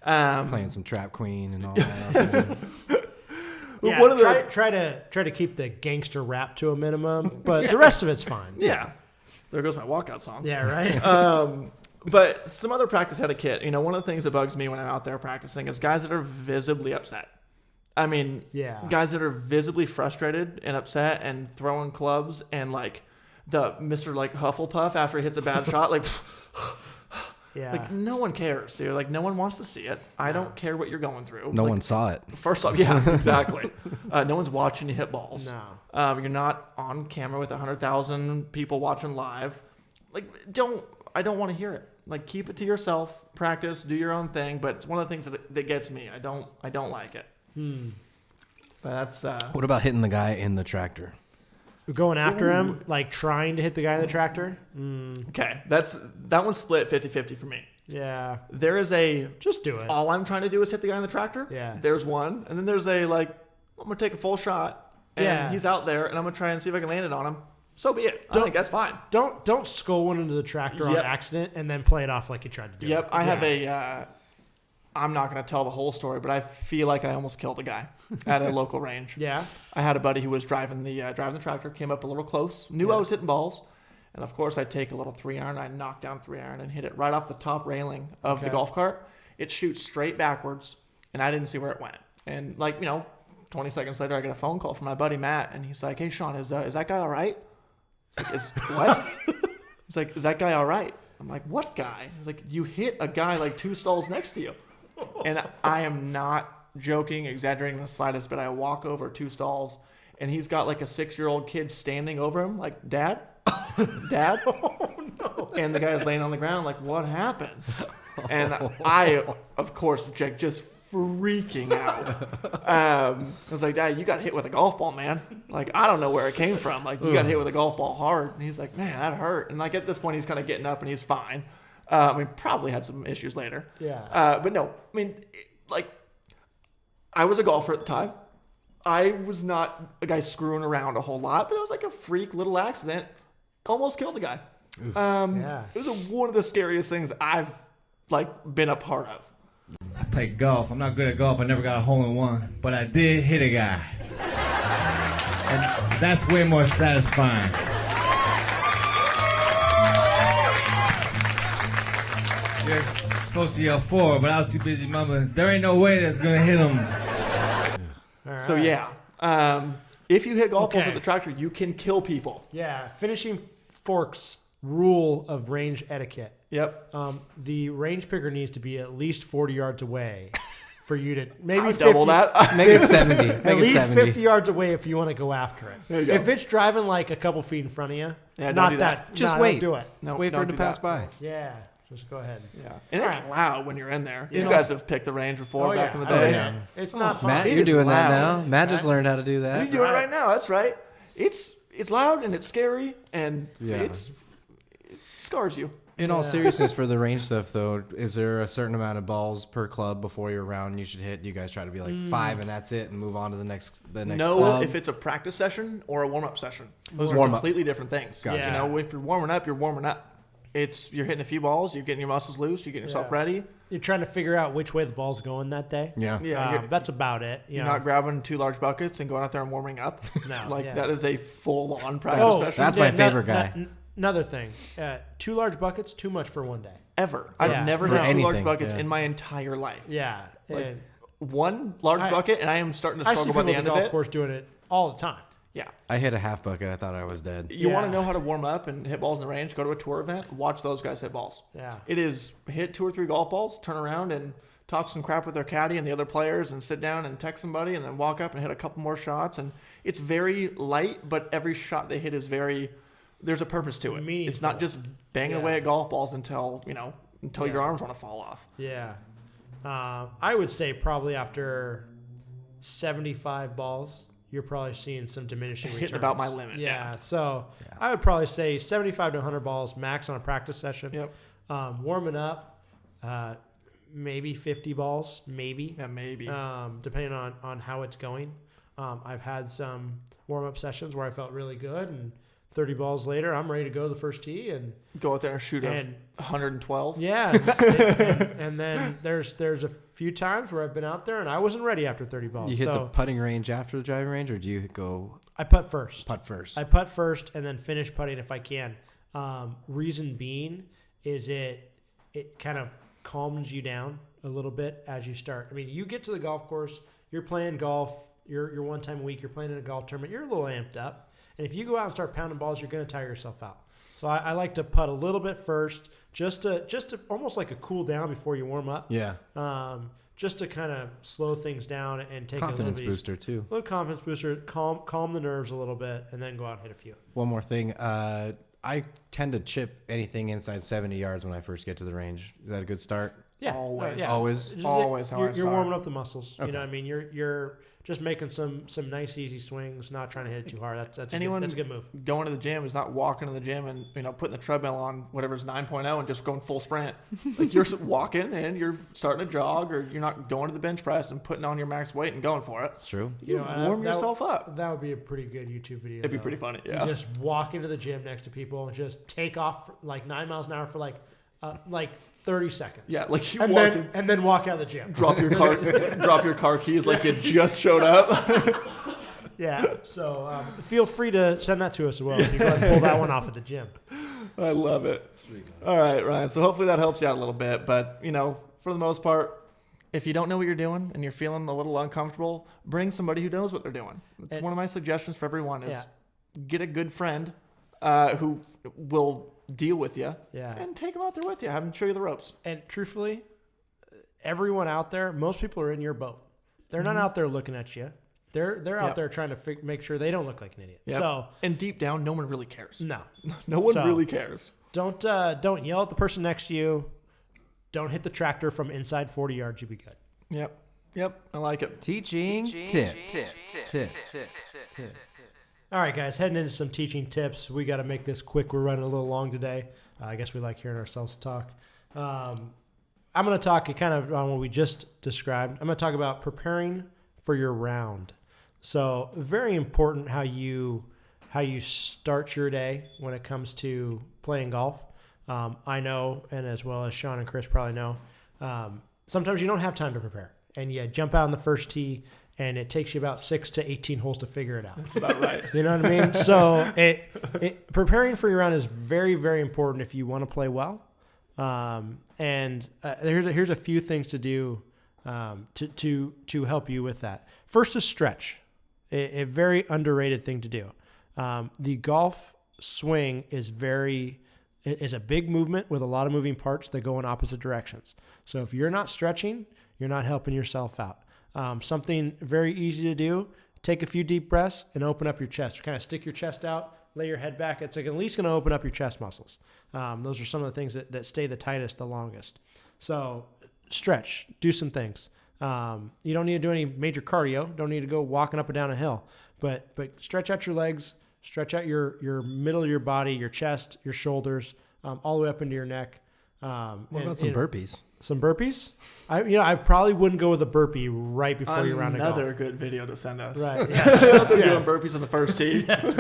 Right. Playing some Trap Queen and all that. Try to keep the gangster rap to a minimum, but the rest of it's fine. Yeah. There goes my walkout song. Yeah, right. But some other practice etiquette. One of the things that bugs me when I'm out there practicing is guys that are visibly upset. I mean, guys that are visibly frustrated and upset and throwing clubs and the Mr. Hufflepuff after he hits a bad shot, no one cares, dude. No one wants to see it. I don't care what you're going through. No one saw it. First off, yeah, exactly. No one's watching you hit balls. No. You're not on camera with 100,000 people watching live. I don't want to hear it. Keep it to yourself. Practice. Do your own thing. But it's one of the things that gets me. I don't like it. But that's what about hitting the guy in the tractor? Going after him, trying to hit the guy in the tractor? Okay, that one's split 50-50 for me. Yeah. There is just do it. All I'm trying to do is hit the guy in the tractor. Yeah. There's one, and then there's I'm gonna take a full shot, and he's out there, and I'm gonna try and see if I can land it on him. So be it. I think that's fine. Don't skull one into the tractor on accident and then play it off like you tried to do. Yep. I have I'm not going to tell the whole story, but I feel like I almost killed a guy at a local range. Yeah. I had a buddy who was driving the tractor, came up a little close, knew I was hitting balls, and of course I take a little 3-iron, I knock down 3-iron and hit it right off the top railing of the golf cart. It shoots straight backwards, and I didn't see where it went. And 20 seconds later, I get a phone call from my buddy Matt, and he's like, "Hey Sean, is that guy all right?" It's like, "Is what?" He's like, "Is that guy all right?" I'm like, "What guy?" He's like, "You hit a guy 2 stalls next to you." And I am not joking, exaggerating the slightest, but I walk over 2 stalls, and he's got a 6-year-old kid standing over him, Dad? Dad? Oh, no. And the guy's laying on the ground, what happened? And I, of course, just freaking out. I was like, "Dad, you got hit with a golf ball, man. I don't know where it came from. You got hit with a golf ball hard." And he's like, "Man, that hurt." And at this point, he's kind of getting up, and he's fine. Probably had some issues later. Yeah. But no, I was a golfer at the time. I was not a guy screwing around a whole lot, but it was a freak little accident. Almost killed the guy. It was one of the scariest things I've been a part of. I play golf. I'm not good at golf. I never got a hole-in-one, but I did hit a guy. And that's way more satisfying. You're supposed to yell 4, but I was too busy mumbling. There ain't no way that's gonna hit him. So yeah, If you hit golf balls Okay. at the tractor, you can kill people. Yeah, finishing forks rule of range etiquette. Yep. The range picker needs to be at least 40 yards away for you to maybe Double 50, that. Make it 70. Make At it least 70. 50 yards away if you want to go after it. There you go. If it's driving like a couple feet in front of you, Yeah, don't not do that. that. Just don't wait. do it. No, Wait for don't it to do pass that. by. Yeah, just go ahead. Yeah. And it's Alright. loud when you're in there. You And guys also- have picked the range before back in the Oh, day. yeah. It's not fun. Matt, It you're is doing that loud. now. Matt just learned how to do You that. can do it right now. That's right. It's loud and it's scary and Yeah. it scars you. In all Yeah. seriousness, for the range stuff though, is there a certain amount of balls per club before your round you should hit? You guys try to be like 5 and that's it, and move on to the next No, club? if it's a practice session or a warm-up session. Those are Warm-up. completely different things. Gotcha. Yeah. You know, if you're warming up, you're warming up. You're hitting a few balls, you're getting your muscles loose, you're getting yourself Yeah. ready. You're trying to figure out which way the ball's going that day. yeah. Yeah, That's about it. you're not grabbing 2 large buckets and going out there and warming up. No, like yeah. that is a full-on practice session. That's my favorite guy. Another thing, 2 large buckets, too much for one day. Ever. Yeah. I've never For hit 2 large anything, buckets yeah. in my entire life. Yeah. Like, and one large bucket, and I am starting to I see struggle people by at the the end of golf it. course doing it all the time. Yeah. I hit a half bucket. I thought I was dead. You want Yeah. to know how to warm up and hit balls in the range? Go to a tour event, watch those guys hit balls. Yeah. It is hit 2 or 3 golf balls, turn around and talk some crap with their caddy and the other players and sit down and text somebody and then walk up and hit a couple more shots. And it's very light, but every shot they hit is there's a purpose to it. Meaningful. It's not just banging Yeah. away at golf balls until Yeah. your arms want to fall off. Yeah. I would say probably after 75 balls, you're probably seeing some diminishing returns. Hitting about my limit, Yeah. So I would probably say 75 to 100 balls max on a practice session. Yep. Warming up, maybe 50 balls, maybe. Yeah, maybe. Depending on how it's going. I've had some warm-up sessions where I felt really good, and 30 balls later, I'm ready to go to the first tee, and Go out there and shoot and- 112. yeah, and then there's a few times where I've been out there and I wasn't ready after 30 balls. You hit the so putting range after the driving range, or do you go I putt first. putt first? I putt first and then finish putting if I can. Reason being is it kind of calms you down a little bit as you start. I mean, you get to the golf course, you're playing golf, you're one time a week, you're playing in a golf tournament, you're a little amped up. And if you go out and start pounding balls, you're going to tire yourself out. So I like to putt a little bit first, just to almost like a cool down before you warm up. Yeah. Just to kind of slow things down and take Confidence a little booster too. little confidence booster, calm the nerves a little bit, and then go out and hit a few. One more thing. I tend to chip anything inside 70 yards when I first get to the range. Is that a good start? Yeah, Always. yeah. Always? Just Always how I You're start. warming up the muscles. You Okay. know what I mean? You're just making some nice easy swings, not trying to hit it too hard. That's Anyone- that's a good move. Going to the gym is not walking to the gym and putting the treadmill on whatever's 9.0 and just going full sprint. Like you're walking and you're starting to jog, or you're not going to the bench press and putting on your max weight and going for it. It's true. You warm yourself up. That would be a pretty good YouTube video. It'd be though. pretty funny. You Yeah. just walk into the gym next to people and just take off like 9 miles an hour for like 30 seconds. Yeah. Like you and walk then in, and then walk out of the gym. drop your car keys like you just showed up. Yeah. So feel free to send that to us as well. You go ahead and pull that one off at the gym. I love it. All right, Ryan. So hopefully that helps you out a little bit. But, for the most part, if you don't know what you're doing and you're feeling a little uncomfortable, bring somebody who knows what they're doing. It's And- one of my suggestions for everyone is Yeah. get a good friend who will deal with you Yeah. and take them out there with you. Have them show you the ropes. And truthfully, everyone out there, most people are in your boat. They're not out there looking at you. They're out Yep. there trying to make sure they don't look like an idiot. Yep. So And deep down, no one really cares. no, No one So- really cares. don't yell at the person next to you. Don't hit the tractor from inside 40 yards. You'll be good. Yep. I like it. Teaching tip. All right, guys, heading into some teaching tips. We got to make this quick. We're running a little long today. I guess we like hearing ourselves talk. I'm going to talk kind of on what we just described. I'm going to talk about preparing for your round. So very important how you start your day when it comes to playing golf. I know, and as well as Sean and Chris probably know, sometimes you don't have time to prepare, and you jump out on the first tee, and it takes you about 6 to 18 holes to figure it out. That's about right. You know what I mean? So preparing for your round is very, very important if you want to play well. And here's a few things to do to help you with that. First is stretch. A very underrated thing to do. The golf swing is a big movement with a lot of moving parts that go in opposite directions. So if you're not stretching, you're not helping yourself out. Something very easy to do, take a few deep breaths and open up your chest. Kind of stick your chest out, lay your head back. It's like at least going to open up your chest muscles. Those are some of the things that stay the tightest the longest. So stretch, do some things. You don't need to do any major cardio. Don't need to go walking up and down a hill, but stretch out your legs, stretch out your middle of your body, your chest, your shoulders, all the way up into your neck. What about some burpees? Some burpees? I probably wouldn't go with a burpee right before you round a golf. Another good video to send us. Right. Yes. They're doing burpees on the first tee. Yes.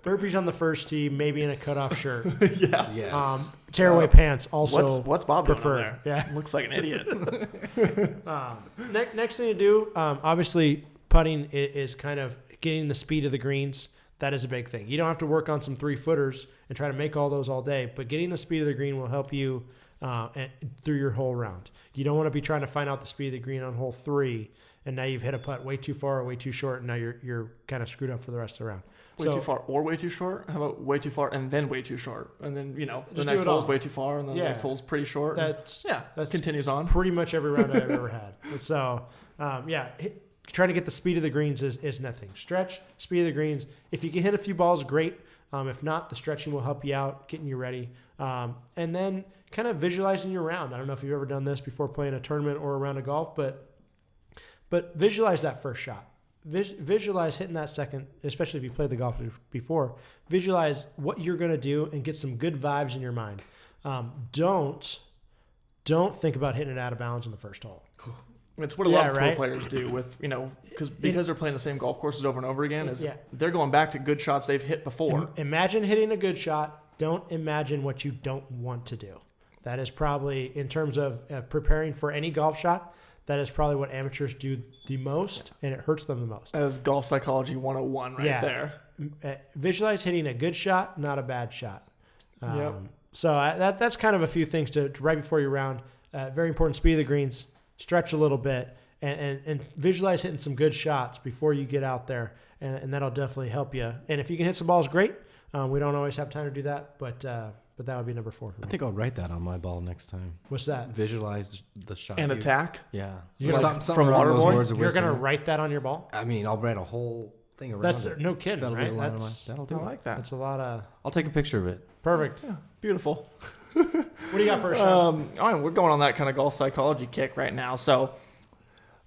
Burpees on the first tee, maybe in a cutoff shirt. Yeah. Yes. Tearaway pants also. What's Bob doing on preferred. there? Yeah. Looks like an idiot. Next thing to do, obviously, putting is kind of getting the speed of the greens. That is a big thing. You don't have to work on some 3-footers and try to make all those all day, but getting the speed of the green will help you through your whole round. You don't want to be trying to find out the speed of the green on hole 3, and now you've hit a putt way too far or way too short, and now you're kind of screwed up for the rest of the round. Way too far or way too short? How about way too far and then way too short? And then, the Just next do it hole's all. way too far and the next hole's pretty short. That's continues on. pretty much every round I've ever had. So, trying to get the speed of the greens is nothing. Stretch, speed of the greens. If you can hit a few balls, great. If not, the stretching will help you out, getting you ready. And then kind of visualizing your round. I don't know if you've ever done this before playing a tournament or a round of golf, but visualize that first shot. Visualize hitting that second, especially if you played the golf before. Visualize what you're going to do and get some good vibes in your mind. Don't think about hitting it out of bounds in the first hole. It's what a lot of tour players do with, because they're playing the same golf courses over and over again. They're going back to good shots they've hit before. Imagine hitting a good shot. Don't imagine what you don't want to do. That is probably, in terms of preparing for any golf shot, that is probably what amateurs do the most, and it hurts them the most. As golf psychology 101 there. Visualize hitting a good shot, not a bad shot. Yep. So that's kind of a few things to right before your round. Very important, speed of the greens, stretch a little bit, and visualize hitting some good shots before you get out there, and that'll definitely help you. And if you can hit some balls, great. We don't always have time to do that, but that would be number 4 for me. I think I'll write that on my ball next time. What's that? Visualize the shot. And attack? Yeah. Something from Waterboy? You're going to write that on your ball? I mean, I'll write a whole thing around it. No kidding, That'll right? be a lot of mine. That'll do I like that. That's a lot of... I'll take a picture of it. Perfect. Yeah, beautiful. What do you got first, Sean? All right, we're going on that kind of golf psychology kick right now. So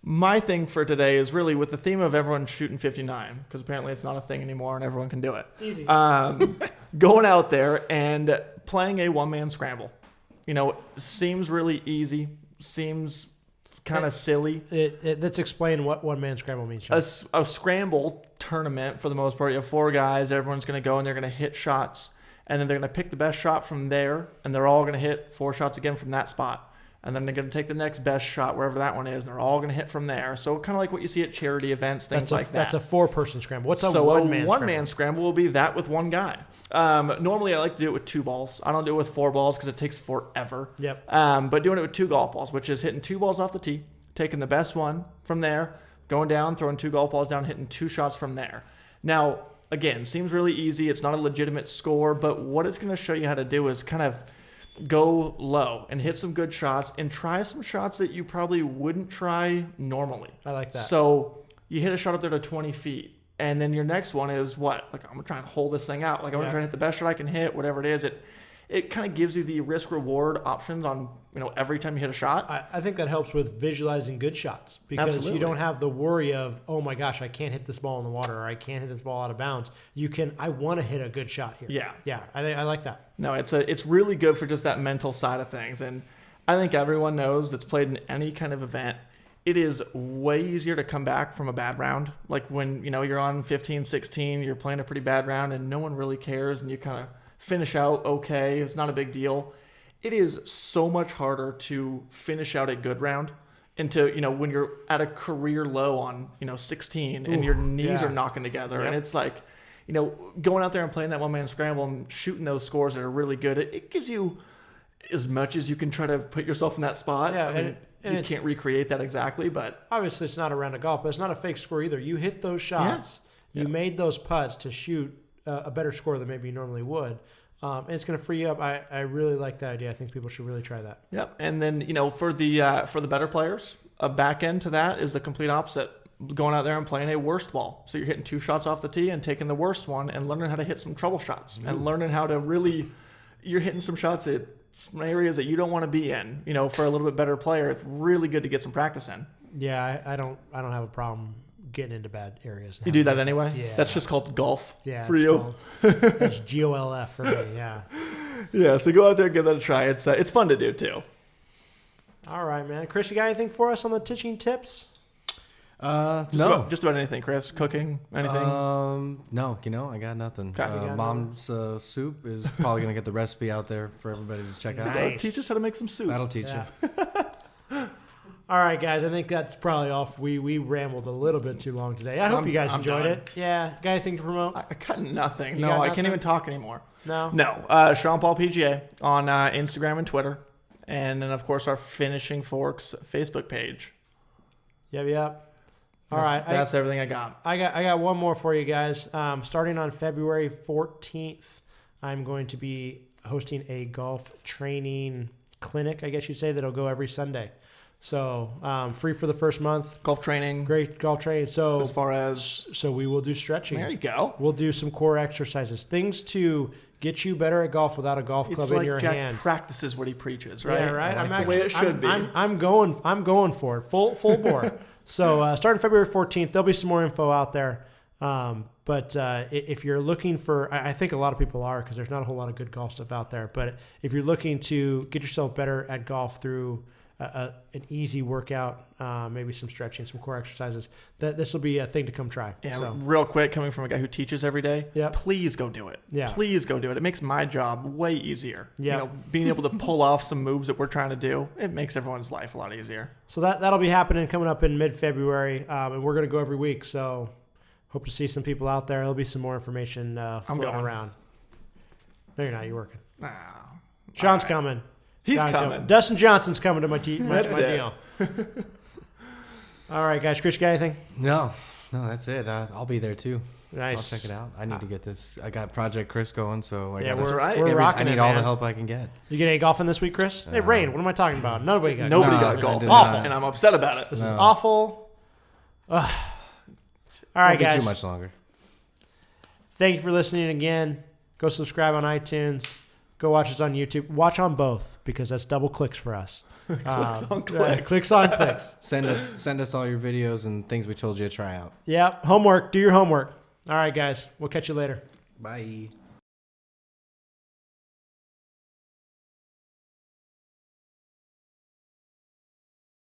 my thing for today is really with the theme of everyone shooting 59, because apparently it's not a thing anymore and everyone can do it. It's easy. Going out there and playing a one-man scramble. Seems really easy, seems kind of silly. Let's explain what one-man scramble means, Sean. A scramble tournament, for the most part, you have 4 guys, everyone's going to go and they're going to hit shots, and then they're going to pick the best shot from there, and they're all going to hit 4 shots again from that spot. And then they're going to take the next best shot, wherever that one is, and they're all going to hit from there. So kind of like what you see at charity events, things like that. That's a 4-person scramble. What's a one-man scramble? One-man scramble will be that with one guy. Normally, I like to do it with 2 balls. I don't do it with 4 balls because it takes forever. Yep. But doing it with 2 golf balls, which is hitting 2 balls off the tee, taking the best one from there, going down, throwing 2 golf balls down, hitting 2 shots from there. Now, again, seems really easy. It's not a legitimate score, but what it's going to show you how to do is kind of go low and hit some good shots and try some shots that you probably wouldn't try normally. I like that. So you hit a shot up there to 20 feet, and then your next one is what? Like, I'm going to try and hold this thing out. Like, I'm going to try and hit the best shot I can hit, whatever it is. It kind of gives you the risk-reward options on, every time you hit a shot. I think that helps with visualizing good shots because Absolutely. you don't have the worry of, oh my gosh, I can't hit this ball in the water or I can't hit this ball out of bounds. I want to hit a good shot here. Yeah. Yeah. I like that. No, it's really good for just that mental side of things. And I think everyone knows that's played in any kind of event, it is way easier to come back from a bad round. Like when, you're on 15, 16, you're playing a pretty bad round and no one really cares and you kind of finish out okay. It's not a big deal. It is so much harder to finish out a good round and to, when you're at a career low on, 16 and your knees are knocking together. Yep. And it's like, going out there and playing that one-man scramble and shooting those scores that are really good, it gives you as much as you can try to put yourself in that spot. Yeah, And you can't recreate that exactly, but obviously it's not a round of golf, but it's not a fake score either. You hit those shots. You made those putts to shoot a better score than maybe you normally would. And it's going to free you up. I really like that idea. I think people should really try that. Yep. And then, for the better players, a back end to that is the complete opposite. Going out there and playing a worst ball. So you're hitting 2 shots off the tee and taking the worst one and learning how to hit some trouble shots and learning how to really, you're hitting some shots at some areas that you don't want to be in. For a little bit better player, it's really good to get some practice in. Yeah, I don't have a problem getting into bad areas. You do that anyway? Yeah. That's just called golf for it's you. That's GOLF for me, yeah. Yeah, so go out there and give that a try. It's fun to do too. All right, man. Chris, you got anything for us on the teaching tips? No. Just about anything, Chris. Cooking, anything? No, I got nothing. Okay. You got Mom's soup is probably going to get the recipe out there for everybody to check out. Nice. Teach us how to make some soup. That'll teach you. All right, guys. I think that's probably all. We rambled a little bit too long today. I hope you guys enjoyed it. Yeah. Got anything to promote? I got nothing. You No, got I nothing? can't even talk anymore. No? No. Sean Paul PGA on Instagram and Twitter. And then, of course, our Finishing Forks Facebook page. Yep. All right. That's everything I got. I got one more for you guys. Starting on February 14th, I'm going to be hosting a golf training clinic, I guess you'd say, that'll go every Sunday. So free for the first month. Golf training. Great golf training. So As far as... So we will do stretching. There you go. We'll do some core exercises, things to get you better at golf without a golf club It's in like your Jack hand. practices what he preaches, right? Yeah, right. I like the way it should be. I'm going for it. Full bore. So starting February 14th, there'll be some more info out there. But if you're looking for, I think a lot of people are, because there's not a whole lot of good golf stuff out there. But if you're looking to get yourself better at golf through an easy workout, maybe some stretching, some core exercises, this will be a thing to come try. Yeah, So, real quick, coming from a guy who teaches every day, Yep. please go do it. Yeah. Please go do it. It makes my job way easier. Yeah. Being able to pull off some moves that we're trying to do, it makes everyone's life a lot easier. so that'll be happening coming up in mid-February, and we're going to go every week. So hope to see some people out there. There'll be some more information floating going. around. No, you're not. You're working. Oh, Sean's all right. coming. He's Gotta go. coming. Dustin Johnson's coming to my That's my it. deal. All right, guys. Chris, you got anything? No, that's it. I'll be there too. Nice. I'll check it out. I need to get this. I got Project Chris going, so I Yeah, gotta- we're rocking I need it, all man. the help I can get. You get any golfing this week, Chris? Hey, Rain, what am I talking about? Nobody got Nobody No, got I golf. did Awful. not. And I'm upset about it. This is No. awful. Ugh. All right, Won't be guys. too much longer. Thank you for listening again. Go subscribe on iTunes. Go watch us on YouTube. Watch on both, because that's double clicks for us. Clicks on clicks. Right, clicks on clicks. Send us all your videos and things we told you to try out. Yeah, homework. Do your homework. All right, guys. We'll catch you later. Bye.